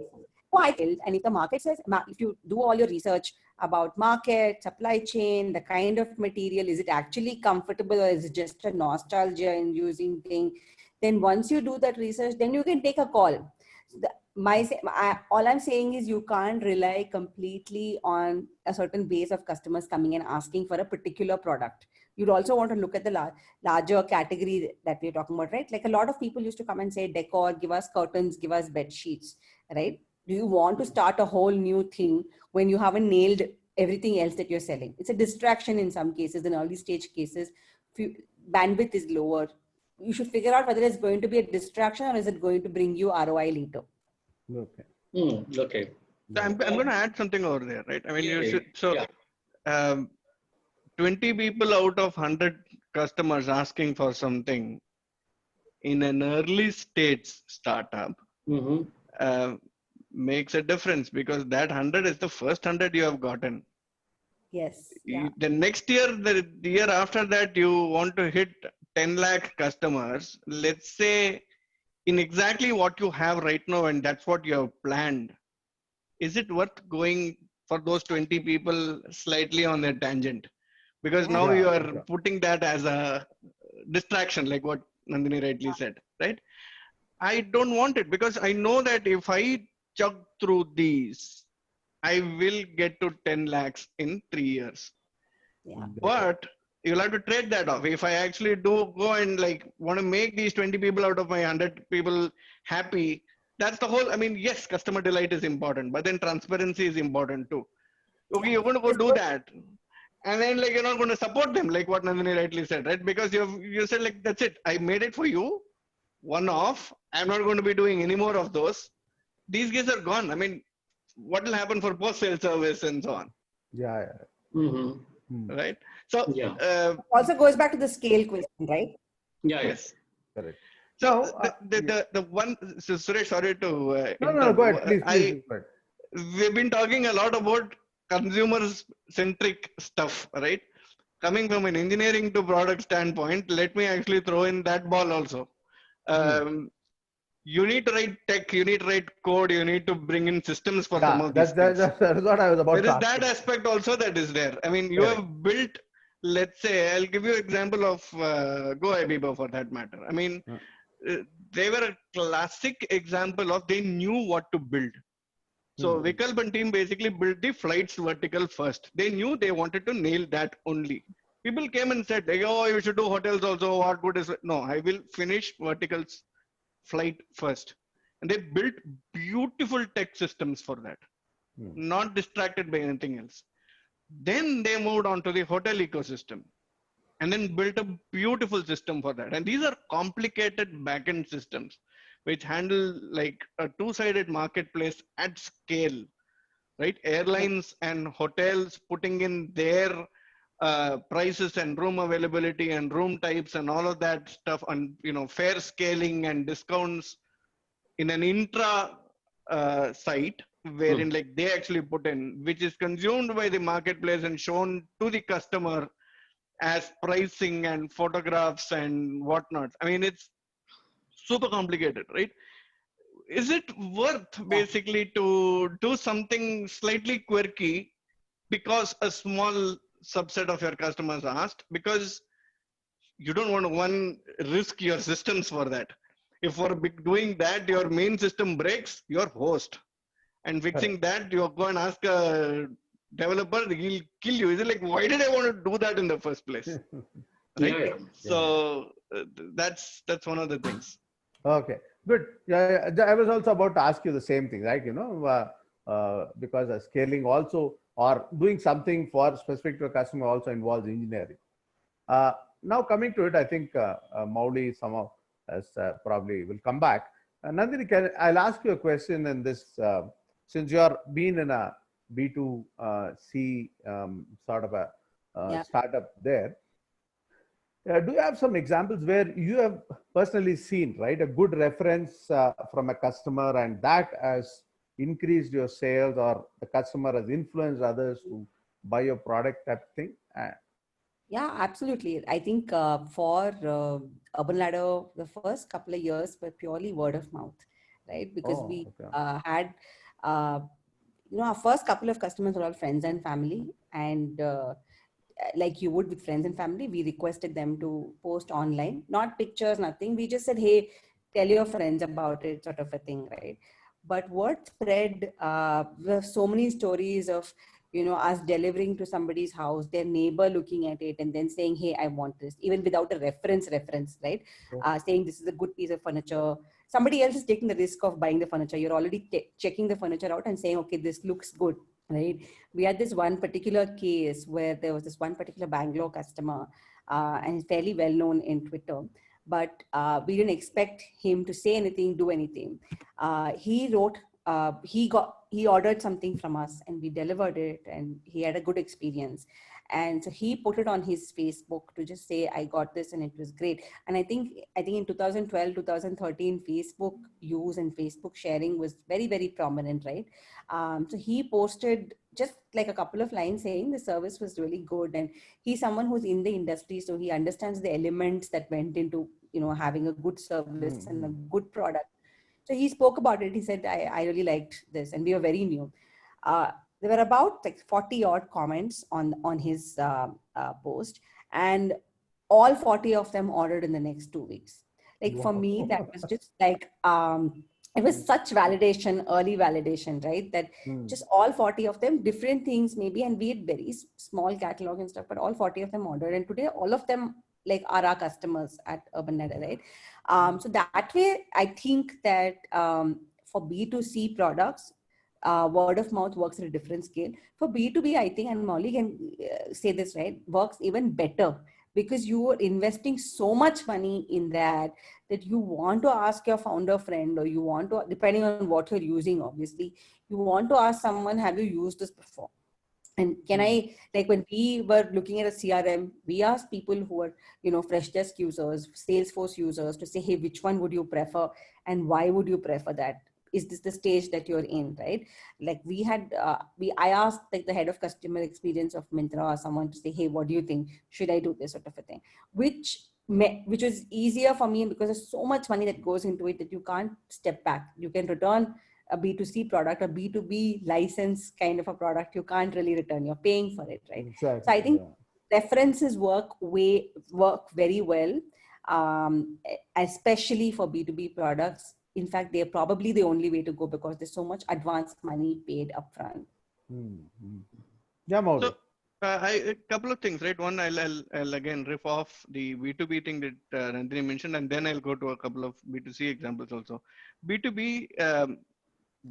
And if the market says, if you do all your research about market, supply chain, the kind of material, is it actually comfortable or is it just a nostalgia inducing thing? Then once you do that research, then you can take a call. So all I'm saying is you can't rely completely on a certain base of customers coming and asking for a particular product. You'd also want to look at the larger category that we're talking about, right? Like a lot of people used to come and say, decor, give us curtains, give us bed sheets, right? Do you want to start a whole new thing when you haven't nailed everything else that you're selling? It's a distraction in some cases. In early stage cases, bandwidth is lower. You should figure out whether it's going to be a distraction or is it going to bring you ROI later. Okay. Okay. So I'm going to add something over there, right? I mean, 20 people out of 100 customers asking for something in an early stage startup makes a difference, because that 100 is the first 100 you have gotten. Yes. Yeah. The next year, the year after that, you want to hit 10 lakh customers. Let's say in exactly what you have right now, and that's what you have planned. Is it worth going for those 20 people slightly on a tangent? Because now you are putting that as a distraction, like what Nandini rightly said, right? I don't want it, because I know that if I chug through these, I will get to 10 lakhs in 3 years. Yeah. But you'll have to trade that off. If I actually do go and like want to make these 20 people out of my 100 people happy, that's the whole, I mean, yes, customer delight is important, but then transparency is important too. Okay, you're going to go do that. And then like, you're not going to support them, like what Nandini rightly said, right? Because you said like, that's it. I made it for you, one off. I'm not going to be doing any more of those. These guys are gone. I mean, what will happen for post-sale service and so on, Yeah. right? So, Yeah. Also goes back to the scale question, right? Yeah. yes. Correct. So Now, the one, so Suresh, sorry to no, go ahead, please, I, please, go ahead. we've been talking a lot about consumer-centric stuff, right? Coming from an engineering to product standpoint, let me actually throw in that ball also. You need to write tech, you need to write code, you need to bring in systems for some Yeah, of these things. that's what I was about There to is ask that you. aspect also that is there. I mean, you Correct. have built, let's say, I'll give you an example of GoIbibo for that matter. I mean, they were a classic example of they knew what to build. So Vikalp and team basically built the flights vertical first. They knew they wanted to nail that only. People came and said, oh, you should do hotels also. What good is it? No, I will finish verticals flight first. And they built beautiful tech systems for that, not distracted by anything else. Then they moved on to the hotel ecosystem and then built a beautiful system for that. And these are complicated backend systems which handle like a two-sided marketplace at scale, right? Airlines and hotels putting in their prices and room availability and room types and all of that stuff, and fare scaling and discounts in an intra site wherein like they actually put in, which is consumed by the marketplace and shown to the customer as pricing and photographs and whatnot. I mean, it's super complicated, right? Is it worth basically to do something slightly quirky because a small subset of your customers asked? Because you don't want to risk your systems for that. If for doing that, your main system breaks, your host. And fixing that, you go and ask a developer, he'll kill you. Is it like, why did I want to do that in the first place? Right? Yeah. So that's one of the things. Okay, good. Yeah, I was also about to ask you the same thing, right? Because scaling also or doing something for specific to a customer also involves engineering. Now coming to it, I think Mauli somehow probably will come back. Nandini, I'll ask you a question in this, since you're been in a B2C sort of a startup there. Do you have some examples where you have personally seen, right, a good reference from a customer and that has increased your sales, or the customer has influenced others to buy your product type thing? Yeah, absolutely. I think for Urban Ladder, the first couple of years were purely word of mouth, right? Because we had, our first couple of customers were all friends and family, and like you would with friends and family, we requested them to post online, not pictures, nothing. We just said, hey, tell your friends about it, sort of a thing, right? But word spread, there are so many stories of, us delivering to somebody's house, their neighbor looking at it and then saying, hey, I want this, even without a reference, right? Saying this is a good piece of furniture. Somebody else is taking the risk of buying the furniture. You're already checking the furniture out and saying, okay, this looks good. Right. We had this one particular case where there was this one particular Bangalore customer and fairly well known in Twitter, but we didn't expect him to say anything, do anything. He wrote, he ordered something from us and we delivered it and he had a good experience. And so he put it on his Facebook to just say, I got this and it was great. And I think in 2012, 2013, Facebook use and Facebook sharing was very, very prominent, right? So he posted just like a couple of lines saying the service was really good. And he's someone who's in the industry, so he understands the elements that went into, having a good service and a good product. So he spoke about it. He said, I really liked this. And we were very new. There were about like 40 odd comments on his post, and all 40 of them ordered in the next 2 weeks. Like for me, that was just like, it was such validation, early validation, right? That just all 40 of them, different things maybe, and we had very small catalog and stuff, but all 40 of them ordered. And today, all of them like are our customers at Urban Ladder, right? So that way, I think that for B2C products, word of mouth works at a different scale. For B2B, I think, and Molly can say this, right, works even better because you are investing so much money in that you want to ask your founder friend, or you want to, depending on what you're using, obviously, you want to ask someone, have you used this before? And can I, like when we were looking at a CRM, we asked people who are, Freshdesk users, Salesforce users to say, hey, which one would you prefer and why would you prefer that? Is this the stage that you're in, right? Like we had, I asked like the head of customer experience of Myntra or someone to say, hey, what do you think? Should I do this sort of a thing? Which was easier for me because there's so much money that goes into it that you can't step back. You can return a B2C product, a B2B license kind of a product, you can't really return. You're paying for it, right? Exactly. So I think references work very well, especially for B2B products. In fact, they're probably the only way to go because there's so much advance money paid upfront. Yeah, Maulik. So, a couple of things, right? One, I'll again riff off the B2B thing that Nandini mentioned, and then I'll go to a couple of B2C examples also. B2B,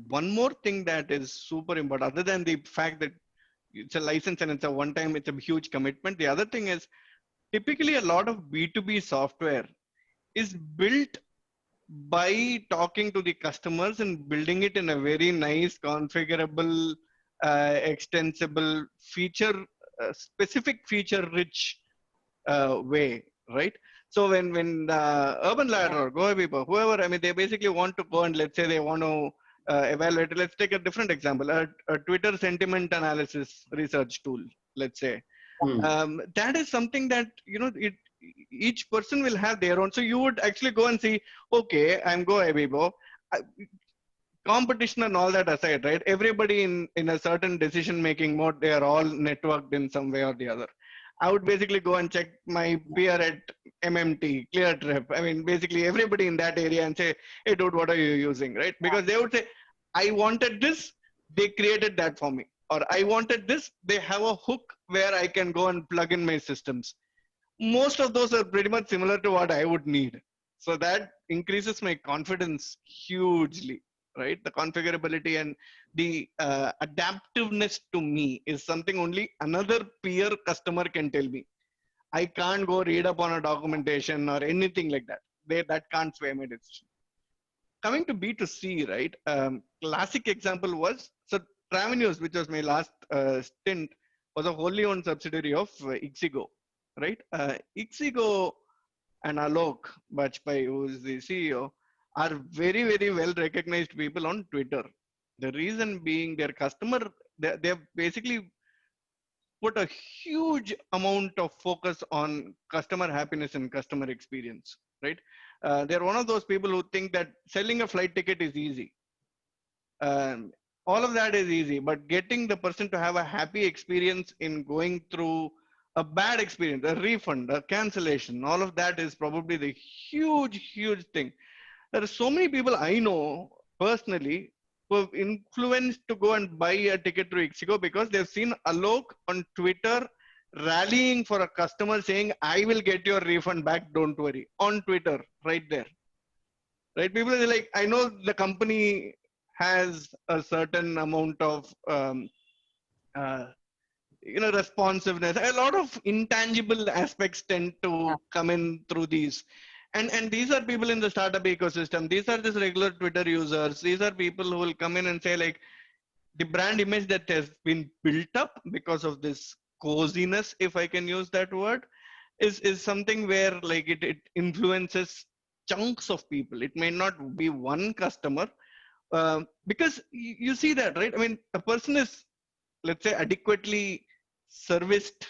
one more thing that is super important, other than the fact that it's a license and it's a one-time, it's a huge commitment. The other thing is typically a lot of B2B software is built by talking to the customers and building it in a very nice, configurable, extensible, specific feature-rich way, right? So when Urban Ladder or GoAbibo, whoever, I mean, they basically want to go and let's say they want to evaluate. Let's take a different example, a Twitter sentiment analysis research tool, let's say. That is something that, each person will have their own. So you would actually go and see, okay, I'm GoAbibo. Competition and all that aside, right? Everybody in a certain decision-making mode, they are all networked in some way or the other. I would basically go and check my peer at MMT, ClearTrip. I mean, basically everybody in that area and say, hey, dude, what are you using, right? Because they would say, I wanted this, they created that for me. Or I wanted this, they have a hook where I can go and plug in my systems. Most of those are pretty much similar to what I would need. So that increases my confidence hugely, right? The configurability and the adaptiveness to me is something only another peer customer can tell me. I can't go read up on a documentation or anything like that. That can't sway my decision. Coming to B2C, right? Classic example was, so Travenews, which was my last stint, was a wholly owned subsidiary of Ixigo, right? Ixigo and Alok Bajpai, who is the CEO, are very, very well recognized people on Twitter. The reason being their customer, they've basically put a huge amount of focus on customer happiness and customer experience, right? They're one of those people who think that selling a flight ticket is easy. All of that is easy, but getting the person to have a happy experience in going through a bad experience, a refund, a cancellation, all of that is probably the huge thing. There are so many people I know personally who have influenced to go and buy a ticket through Ixigo because they've seen Alok on Twitter rallying for a customer saying, I will get your refund back, don't worry, on Twitter, right there. Right? People are like, I know the company has a certain amount of responsiveness. A lot of intangible aspects tend to come in through these. And these are people in the startup ecosystem. These are just regular Twitter users. These are people who will come in and say like, the brand image that has been built up because of this coziness, if I can use that word, is something where like it influences chunks of people. It may not be one customer, because you see that, right? I mean, a person is, let's say, adequately serviced.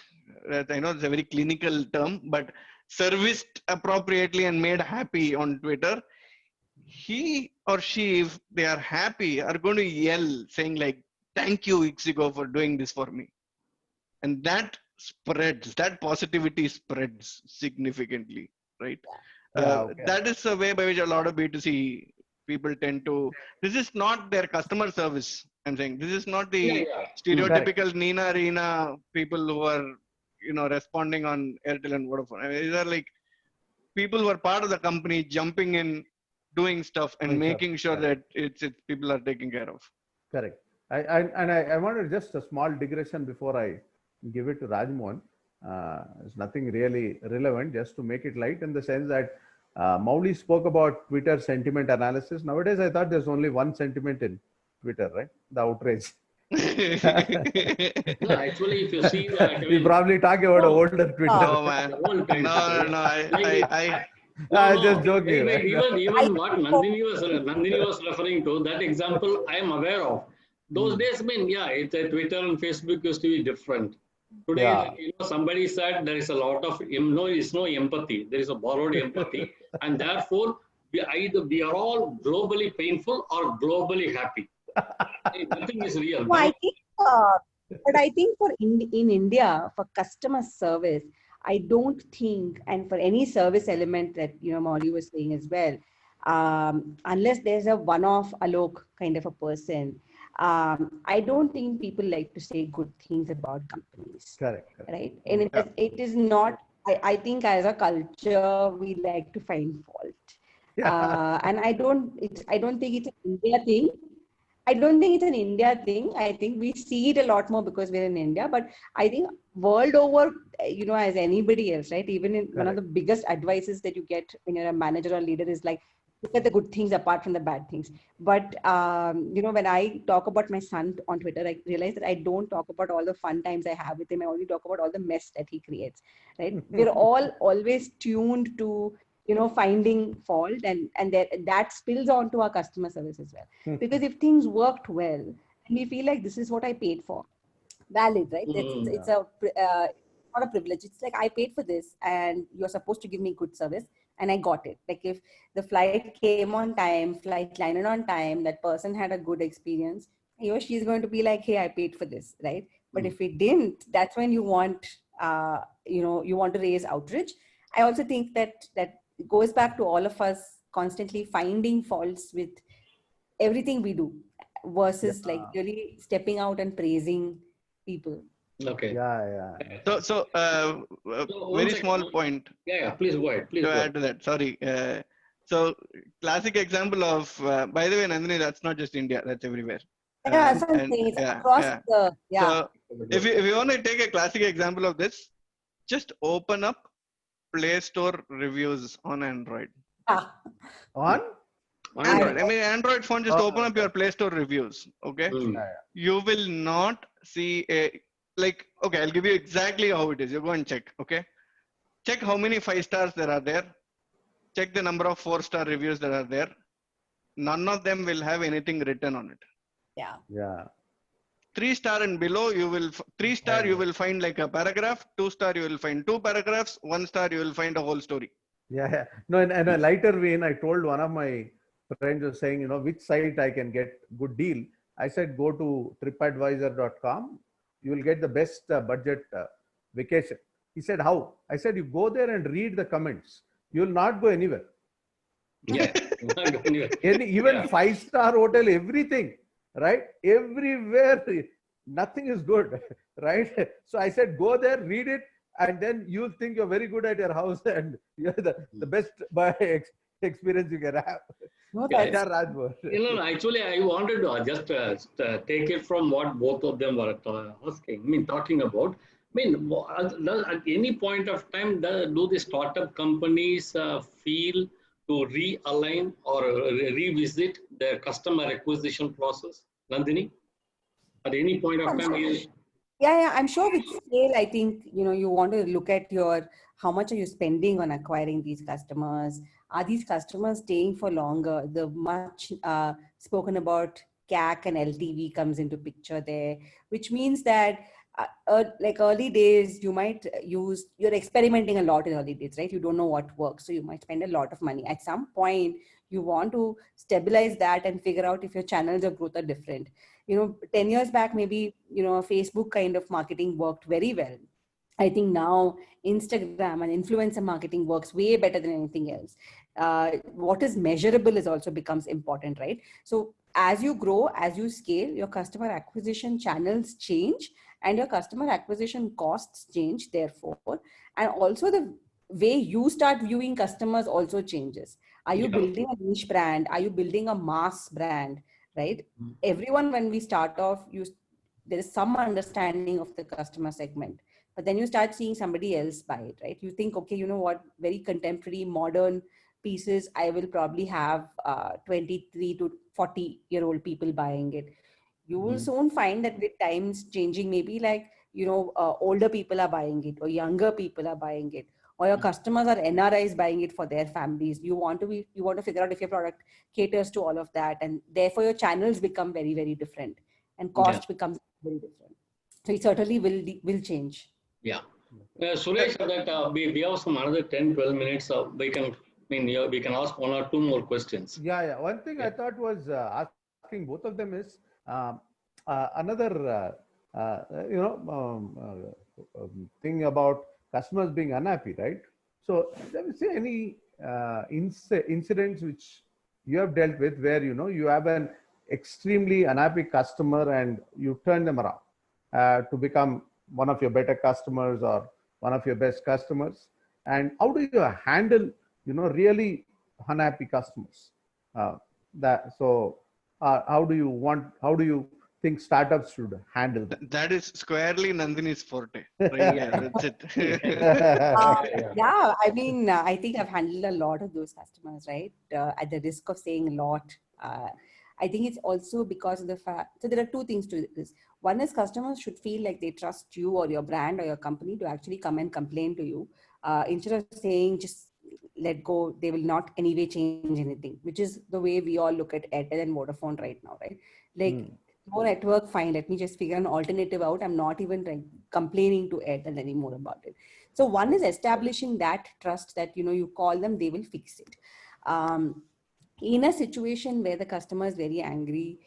I know it's a very clinical term, but serviced appropriately and made happy on Twitter. He or she, if they are happy, are going to yell saying like, thank you, Ixigo, for doing this for me. And that spreads, that positivity spreads significantly, right? Yeah, okay. That is a way by which a lot of B2C people tend to, this is not their customer service. I'm saying this is not the Yeah. stereotypical Nina Reena people who are, responding on Airtel and Vodafone. I mean, these are like people who are part of the company jumping in, doing stuff and making sure that it's people are taken care of. Correct. I wanted just a small digression before I give it to Rajmohan. It's nothing really relevant, just to make it light in the sense that Maulik spoke about Twitter sentiment analysis. Nowadays, I thought there's only one sentiment in Twitter, right? The outrage. No, actually, if you see that, we probably talk about older Twitter. Oh man, no, I just joking. Wait, even what Nandini was referring to, that example I am aware of. Those days, it's a Twitter and Facebook used to be different. Today, somebody said there is a lot of no empathy. There is a borrowed empathy, and therefore we are all globally painful or globally happy. Nothing is real. No, I think, but I think in India, for customer service, I don't think, and for any service element that Maulik was saying as well, unless there's a one-off Alok kind of a person, I don't think people like to say good things about companies. Correct. Right? And it is not, I think as a culture, we like to find fault. Yeah. And I don't think it's an India thing. I don't think it's an India thing. I think we see it a lot more because we're in India. But I think world over, as anybody else, right? Even in one of the biggest advices that you get when you're a manager or leader is like, look at the good things apart from the bad things. But, when I talk about my son on Twitter, I realize that I don't talk about all the fun times I have with him. I only talk about all the mess that he creates, right? We're all always tuned to, finding fault, and that spills onto our customer service as well. Because if things worked well, and we feel like this is what I paid for, valid, right? It's not a privilege. It's like I paid for this, and you're supposed to give me good service, and I got it. Like if the flight came on time, flight landed on time, that person had a good experience, she's going to be like, hey, I paid for this, right? But if it didn't, that's when you want, you want to raise outrage. I also think that it goes back to all of us constantly finding faults with everything we do versus like really stepping out and praising people. Okay. Yeah. So very small point. Yeah. Please go ahead. To add to that, sorry. So classic example of, by the way, Nandini, that's not just India, that's everywhere. Yeah, it's across the, So if you want to take a classic example of this, just open up Play Store reviews on Android. On? Android. I mean, Android phone, just open up your Play Store reviews. Okay. You will not see okay, I'll give you exactly how it is. You go and check. Okay. Check how many 5 stars there are there. Check the number of 4-star reviews that are there. None of them will have anything written on it. Yeah. 3-star and below, you will 3-star you will find like a paragraph. 2-star you will find 2 paragraphs. 1-star you will find a whole story. Yeah. No, in a lighter vein, I told one of my friends was saying, which site I can get good deal. I said, go to tripadvisor.com. You will get the best budget vacation. He said, how? I said, you go there and read the comments. You will not go anywhere. Yeah. Even 5-star hotel, everything. Right? Everywhere, nothing is good, right? So I said, go there, read it, and then you'll think you're very good at your house and you're the best experience you can have. No, actually, I wanted to just take it from what both of them were talking about. At any point of time, do the startup companies feel to realign or revisit their customer acquisition process? Nandini, at any point of time? Yeah, I'm sure with scale, I think, you want to look at how much are you spending on acquiring these customers? Are these customers staying for longer? The much spoken about CAC and LTV comes into picture there, which means that like early days, you're experimenting a lot in early days, right? You don't know what works. So you might spend a lot of money. At some point, you want to stabilize that and figure out if your channels of growth are different. 10 years back, maybe, Facebook kind of marketing worked very well. I think now Instagram and influencer marketing works way better than anything else. what is measurable is also becomes important, right? So as you grow, as you scale, your customer acquisition channels change and your customer acquisition costs change, therefore. And also the way you start viewing customers also changes. Are you Yeah. building a niche brand? Are you building a mass brand, right? Everyone, when we start off, there is some understanding of the customer segment, but then you start seeing somebody else buy it, right? You think, okay, you know what, very contemporary, modern pieces, I will probably have 23 to 40-year-old people buying it. You will soon find that with times changing, maybe like, older people are buying it or younger people are buying it, or your customers are NRIs buying it for their families. You want to figure out if your product caters to all of that. And therefore your channels become very, very different and Yeah. cost becomes very different. So it certainly will change. Yeah. Suresh, that we have some another 10, 12 minutes. We can, we can ask one or two more questions. Yeah. One thing I thought was asking both of them is another, thing about customers being unhappy, right? So, let me say any incidents which you have dealt with where you have an extremely unhappy customer and you turn them around to become one of your better customers or one of your best customers. And how do you handle really unhappy customers? How do you think startups should handle them? That is squarely Nandini's forte. Right? Yeah, that's it. Yeah, I mean, I think I've handled a lot of those customers, right? At the risk of saying a lot. I think it's also because of the fact, so there are two things to this. One is customers should feel like they trust you or your brand or your company to actually come and complain to you. Instead of saying just let go, they will not anyway change anything, which is the way we all look at Airtel and Vodafone right now, right? Like, no network, fine, let me just figure an alternative out. I'm not even like complaining to Airtel anymore about it. So one is establishing that trust that, you call them, they will fix it. In a situation where the customer is very angry,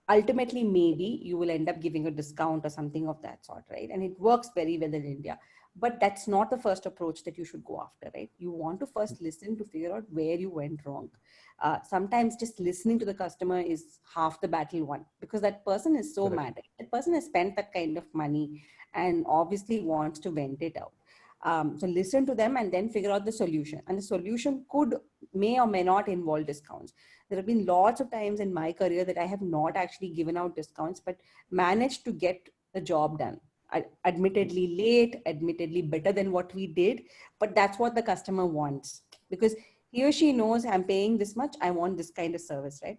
ultimately maybe you will end up giving a discount or something of that sort, right? And it works very well in India. But that's not the first approach that you should go after, right? You want to first listen to figure out where you went wrong. Sometimes just listening to the customer is half the battle won, because that person is so mad. That person has spent that kind of money and obviously wants to vent it out. So listen to them and then figure out the solution. And the solution may or may not involve discounts. There have been lots of times in my career that I have not actually given out discounts, but managed to get the job done. Admittedly late, admittedly better than what we did, but that's what the customer wants, because he or she knows I'm paying this much, I want this kind of service, right?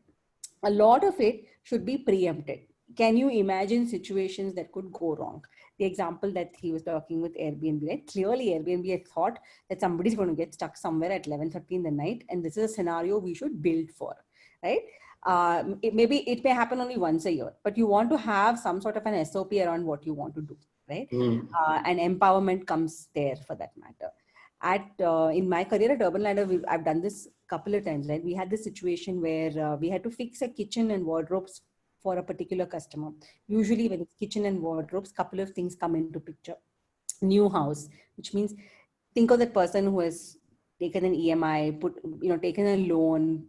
A lot of it should be preempted. Can you imagine situations that could go wrong? The example that he was talking with Airbnb, right? Clearly Airbnb had thought that somebody's going to get stuck somewhere at 11:30 in the night, and this is a scenario we should build for, right? It may happen only once a year, but you want to have some sort of an SOP around what you want to do, right? And empowerment comes there for that matter. In my career at Urban Ladder, I've done this a couple of times, right? We had this situation where we had to fix a kitchen and wardrobes for a particular customer. Usually when it's kitchen and wardrobes, couple of things come into picture. New house, which means think of that person who has taken an EMI, taken a loan,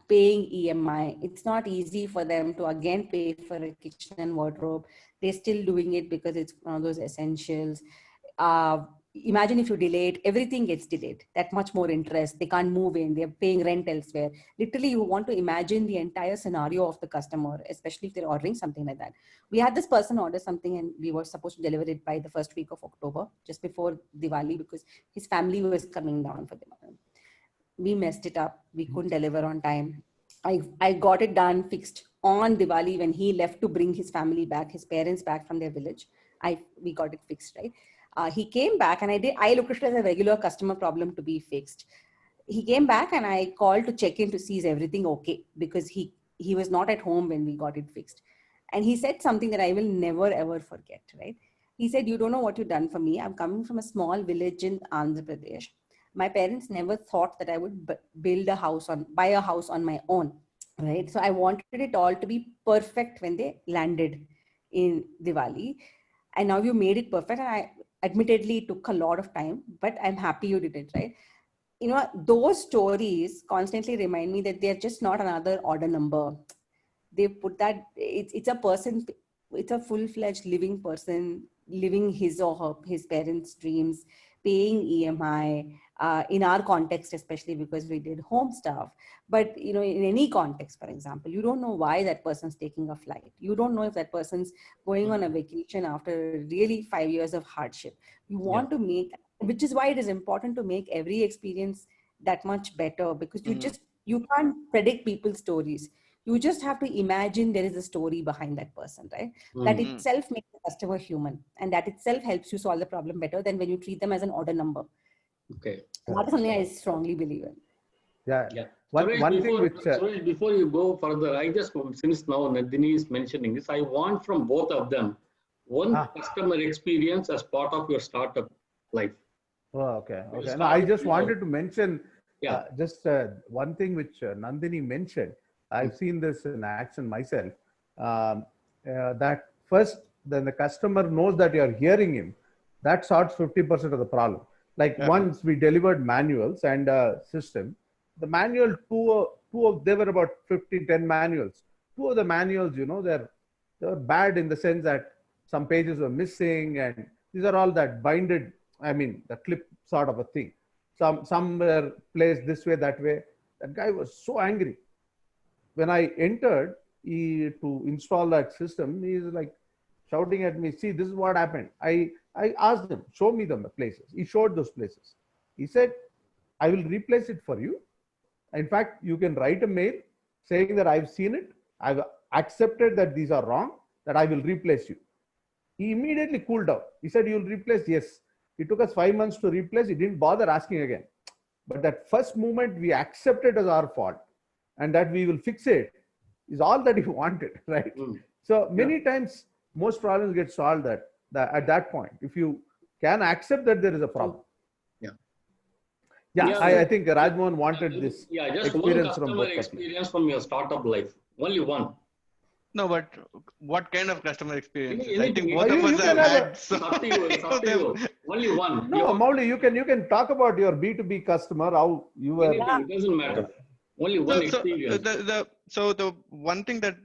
paying EMI. It's not easy for them to again pay for a kitchen and wardrobe. They're still doing it because it's one of those essentials. Imagine if you delay it, everything gets delayed. That much more interest. They can't move in. They're paying rent elsewhere. Literally, you want to imagine the entire scenario of the customer, especially if they're ordering something like that. We had this person order something and we were supposed to deliver it by the first week of October, just before Diwali, because his family was coming down for Diwali. We messed it up. We couldn't deliver on time. I got it done, fixed on Diwali when he left to bring his family back, his parents back from their village. We got it fixed, right? He came back and I looked at it as a regular customer problem to be fixed. He came back and I called to check in to see is everything okay, because he was not at home when we got it fixed. And he said something that I will never ever forget, right? He said, you don't know what you've done for me. I'm coming from a small village in Andhra Pradesh. My parents never thought that I would buy a house on my own, right? So I wanted it all to be perfect when they landed in Diwali. And now you made it perfect. And admittedly, it took a lot of time, but I'm happy you did it, right? you know, those stories constantly remind me that they're just not another order number. They put that it's a person, it's a full-fledged living person living his or his parents' dreams, paying EMI, in our context, especially because we did home stuff. But you know, in any context, for example, you don't know why that person's taking a flight. You don't know if that person's going on a vacation after really 5 years of hardship. You want to make, which is why it is important to make every experience that much better, because you can't predict people's stories. You just have to imagine there is a story behind that person, right? That itself makes the customer human, and that itself helps you solve the problem better than when you treat them as an order number. Okay. That's something I strongly believe in. Yeah. Yeah. One thing which Suresh, before you go further, I just, since now Nandini is mentioning this, I want from both of them one customer experience as part of your startup life. Oh, okay. No, I just wanted to mention just one thing which Nandini mentioned. I've seen this in action myself. That first, then the customer knows that you're hearing him. That sorts 50% of the problem. Like once we delivered manuals and system, the manual, they were about 10 manuals. Two of the manuals, you know, they were bad in the sense that some pages were missing, and these are all that binded, I mean, the clip sort of a thing. Some were placed this way, that way. That guy was so angry. When I entered to install that system, he's like shouting at me, see, this is what happened. I asked him, show me the places. He showed those places. He said, I will replace it for you. In fact, you can write a mail saying that I've seen it. I've accepted that these are wrong, that I will replace you. He immediately cooled down. He said, you'll replace? Yes. It took us 5 months to replace. He didn't bother asking again. But that first moment we accepted as our fault and that we will fix it is all that he wanted, right? So many times, most problems get solved at that point. If you can accept that there is a problem. I think Rajmohan wanted this. Yeah, just one customer experience from your startup life. Only one. No, but what kind of customer experience? I think both of us have had. Up to you. Only one. No, Maulik, you can talk about your B2B customer, how you were. It doesn't matter. Only one experience. So the one thing that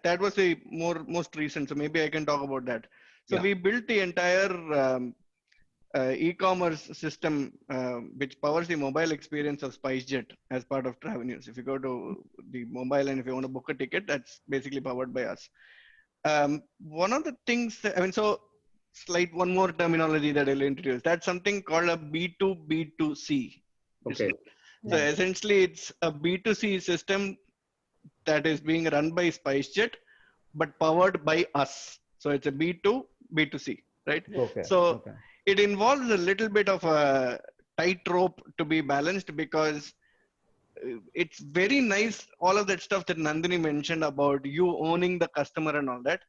that was the most recent. So maybe I can talk about that. So we built the entire e-commerce system which powers the mobile experience of SpiceJet as part of Travenews. If you go to the mobile and if you want to book a ticket, that's basically powered by us. One of the things that, so one more terminology that I'll introduce. That's something called a B2B2C. Okay. So essentially it's a B2C system that is being run by SpiceJet, but powered by us. So it's a B2B2C, right? Okay. So it involves a little bit of a tightrope to be balanced, because it's very nice, all of that stuff that Nandini mentioned about you owning the customer and all that.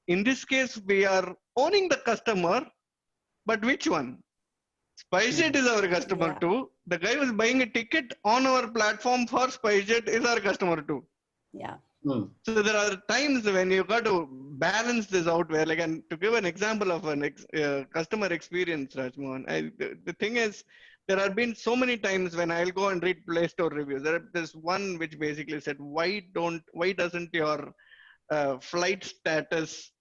In this case, we are owning the customer, but which one? SpiceJet is our customer too. The guy who's buying a ticket on our platform for SpiceJet is our customer too. Yeah. So there are times when you got to balance this out, where, like, and to give an example of a customer experience, Rajmohan, the thing is, there have been so many times when I'll go and read Play Store reviews. There's one which basically said, why doesn't your flight status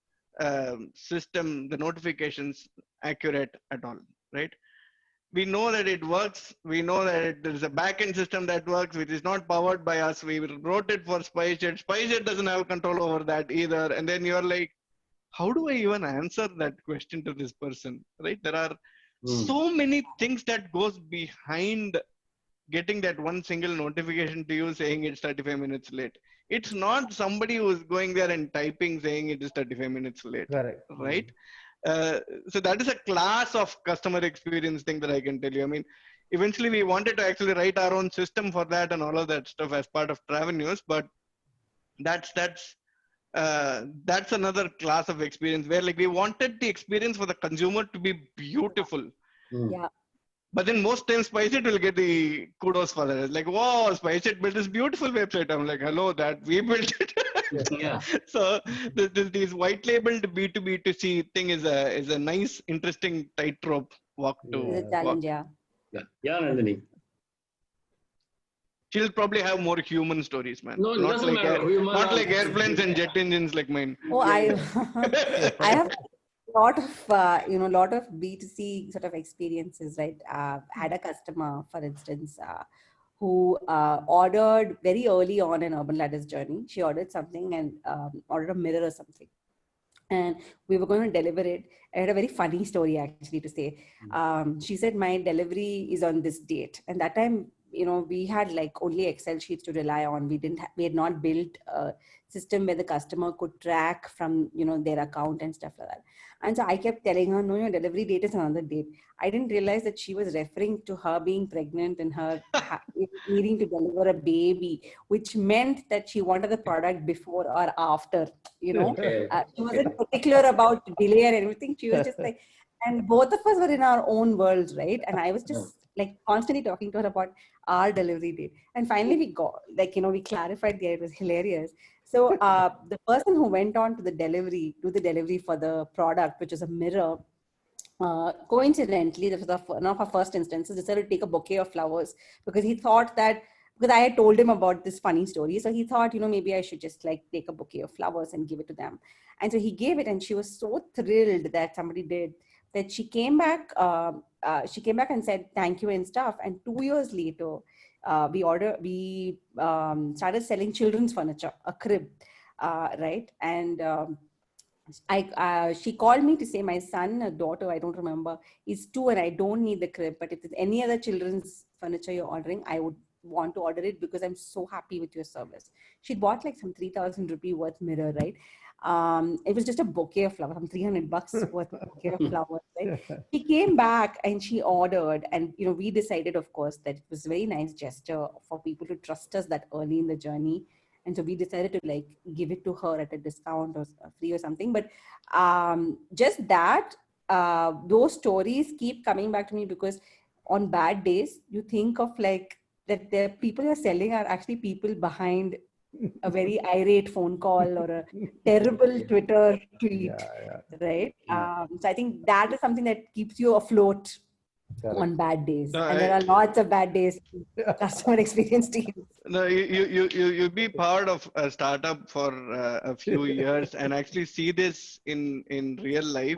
system, the notifications, accurate at all, right? We know that it works. We know that there is a backend system that works, which is not powered by us. We wrote it for SpiceJet. SpiceJet doesn't have control over that either. And then you're like, how do I even answer that question to this person, right? There are so many things that goes behind getting that one single notification to you saying it's 35 minutes late. It's not somebody who's going there and typing saying it is 35 minutes late, right? So that is a class of customer experience thing that I can tell you. I mean, eventually we wanted to actually write our own system for that and all of that stuff as part of Travenews, but that's another class of experience where, like, we wanted the experience for the consumer to be beautiful. Yeah. But then most times SpiceJet will get the kudos for that. It's like, wow, SpiceJet built this beautiful website. I'm like, hello, that we built it. Yeah. So this white labeled B2B2C thing is a nice, interesting tightrope walk to. It's a challenge, Yeah, Nandini. she'll probably have more human stories, man. No, it Not doesn't like matter. Human not or- like airplanes and jet engines like mine. Oh, I have a lot of lot of B2C sort of experiences, right? Had a customer, for instance, who ordered very early on in Urban Ladder's journey. She ordered something and ordered a mirror or something, and we were going to deliver it. I had a very funny story actually to say. She said my delivery is on this date, and that time, we had like only Excel sheets to rely on. We had not built a system where the customer could track from their account and stuff like that. And so I kept telling her, no, your delivery date is another date. I didn't realize that she was referring to her being pregnant and her needing to deliver a baby, which meant that she wanted the product before or after. Okay. She wasn't particular about delay and everything. She was just like, and both of us were in our own worlds, right? And I was just like constantly talking to her about our delivery date. And finally we got, we clarified the, it was hilarious. So the person who went on to do the delivery for the product, which is a mirror, coincidentally, this was one of our first instances, decided to take a bouquet of flowers because he thought that, because I had told him about this funny story. So he thought, maybe I should just like take a bouquet of flowers and give it to them. And so he gave it, and she was so thrilled that somebody did that she came back and said thank you and stuff. And 2 years later, we started selling children's furniture, a crib, right? And she called me to say my son or daughter, I don't remember, is 2 and I don't need the crib, but if there's any other children's furniture you're ordering, I would want to order it because I'm so happy with your service. She bought like some 3,000 rupee worth mirror, right? It was just a bouquet of flowers, some $300 worth of bouquet of flowers, right? She came back and she ordered, and we decided, of course, that it was a very nice gesture for people to trust us that early in the journey. And so we decided to like give it to her at a discount or free or something. But just that, those stories keep coming back to me because on bad days, you think of like that the people you're selling are actually people behind a very irate phone call or a terrible Twitter tweet, right? So I think that is something that keeps you afloat on bad days. No, and there are lots of bad days in customer experience teams. No, you be part of a startup for a few years and actually see this in real life.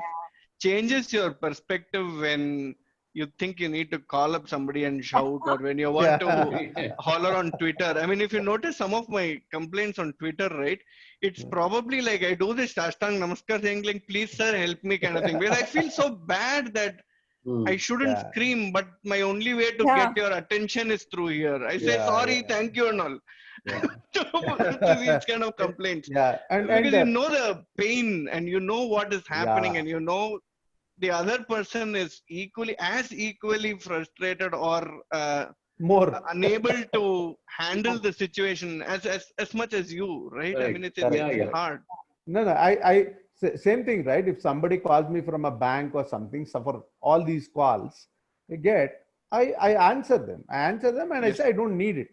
Changes your perspective when you think you need to call up somebody and shout, or when you want to holler on Twitter. I mean, if you notice some of my complaints on Twitter, right? It's probably like I do this Ashtang Namaskar thing, like, please sir, help me kind of thing. Where I feel so bad that I shouldn't scream, but my only way to get your attention is through here. I say sorry, thank you and all. To these kind of complaints. Because you know the pain and you know what is happening and you know the other person is equally frustrated or more unable to handle the situation as much as you, right? I mean, it's hard. No, same thing, right? If somebody calls me from a bank or something, so for all these calls I answer them. And I say I don't need it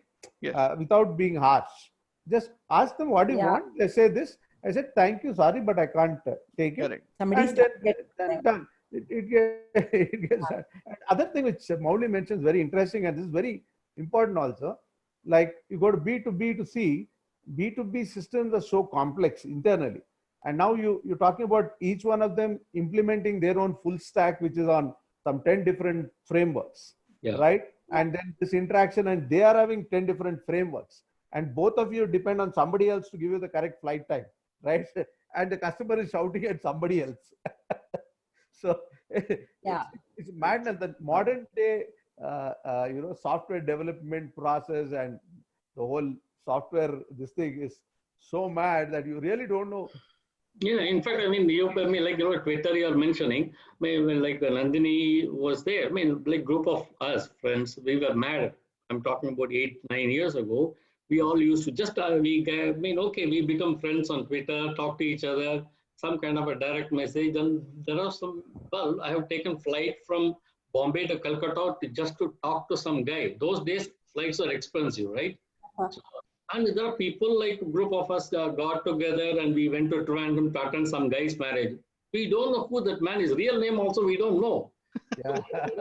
without being harsh. Just ask them what do you want. They say this. I said thank you, sorry, but I can't take it. Somebody's done. It gets done. Other thing which Maulik mentions very interesting, and this is very important also. Like you go to B2B to C, B2B systems are so complex internally. And now you're talking about each one of them implementing their own full stack, which is on some 10 different frameworks, right? And then this interaction, and they are having 10 different frameworks. And both of you depend on somebody else to give you the correct flight time, right? And the customer is shouting at somebody else. So it's madness. The modern day, software development process and the whole software, this thing is so mad that you really don't know. Yeah, in fact, I mean, Twitter you're mentioning, like Nandini was there. I mean, like group of us friends, we were mad. I'm talking about 8-9 years ago. We all used to just, we become friends on Twitter, talk to each other, some kind of a direct message. And there are I have taken flight from Bombay to Calcutta just to talk to some guy. Those days, flights are expensive, right? And there are people, like a group of us got together and we went to Trivandrum to attend some guy's marriage. We don't know who that man is. Real name also we don't know. Yeah.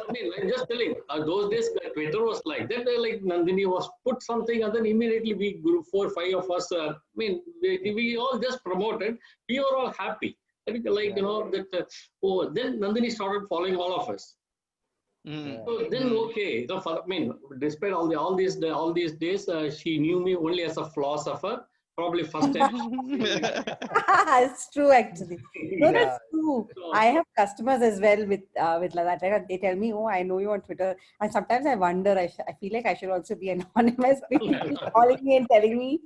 I mean, I'm just telling, those days Twitter was like that. Like Nandini was put something, and then immediately we grew 4-5 of us. I mean, we all just promoted. We were all happy. I think, like, you know, that. Oh, then Nandini started following all of us. Mm. So then, okay, I mean, despite all these days, she knew me only as a philosopher. Probably first time. It's true, actually. No, Yeah. that's true. So, I have customers as well with that. Like, they tell me, "Oh, I know you on Twitter," and sometimes I wonder. I feel like I should also be anonymous. People calling me and telling me,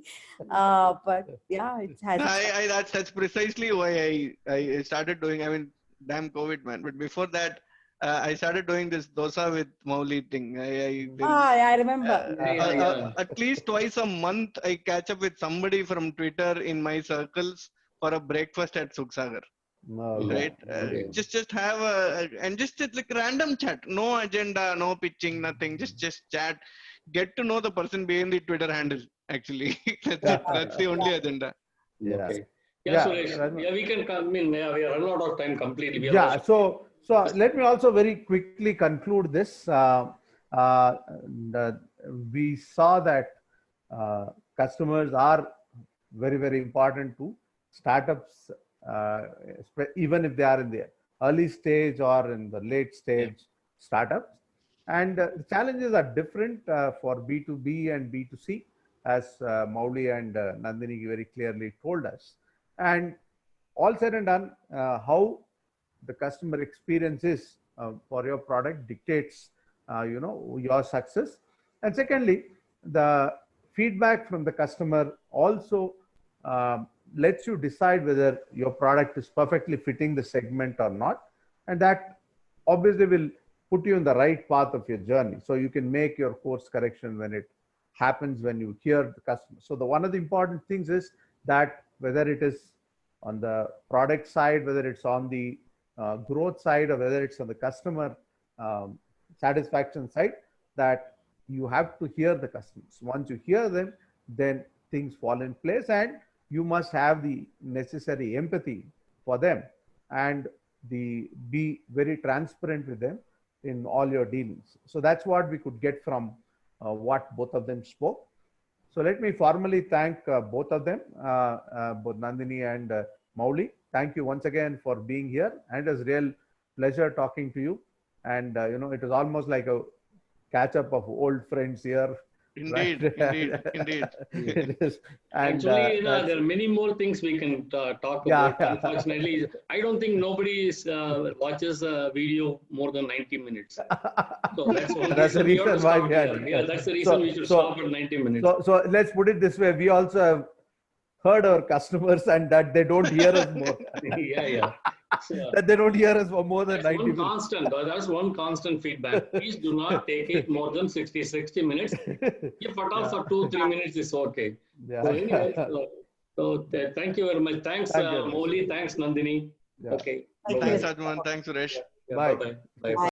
but yeah, it has. That's precisely why I started doing. I mean, damn COVID, man. But before that, I started doing this dosa with Mauli thing. Yeah, I remember. At least twice a month, I catch up with somebody from Twitter in my circles for a breakfast at Suksagar. No, Right? Okay. Just have and just like random chat, no agenda, no pitching, nothing. Just chat, get to know the person behind the Twitter handle. Actually, that's it. That's the only agenda. Yeah. Okay. Yeah, Yeah, Suresh. Yeah, we can come in. Yeah, we are run out of time completely. We are Yeah. also- So let me also very quickly conclude this. We saw that customers are very important to startups, even if they are in the early stage or in the late stage startups. And the challenges are different for B2B and B2C, as Mauli and Nandini very clearly told us. And all said and done, how the customer experience is for your product dictates, your success. And secondly, the feedback from the customer also lets you decide whether your product is perfectly fitting the segment or not. And that obviously will put you in the right path of your journey. So you can make your course correction when it happens, when you hear the customer. So one of the important things is that whether it is on the product side, whether it's on the growth side, or whether it's on the customer satisfaction side, that you have to hear the customers. Once you hear them, then things fall in place, and you must have the necessary empathy for them and be very transparent with them in all your dealings. So that's what we could get from what both of them spoke. So let me formally thank both of them, both Nandini and Mauli. Thank you once again for being here, and it was real pleasure talking to you. And it was almost like a catch up of old friends here. Indeed, Right? indeed. It is. And, Actually, there are many more things we can talk about. Unfortunately, I don't think nobody watches a video more than 90 minutes. So that's the reason why we had. Yeah, that's the reason we should stop at 90 minutes. So let's put it this way: we also have heard our customers, and that they don't hear us more. Yeah. That they don't hear us for more than 90 minutes. That's one constant feedback. Please do not take it more than 60 minutes. If at all for 2-3 minutes is okay. Yeah. So anyway, thank you very much. Thanks, Thank you. Mauli. Thanks, Nandini. Yeah. Okay. Thank Thanks, you. Ajman. Thanks, Suresh. Yeah, Bye. bye-bye. Bye.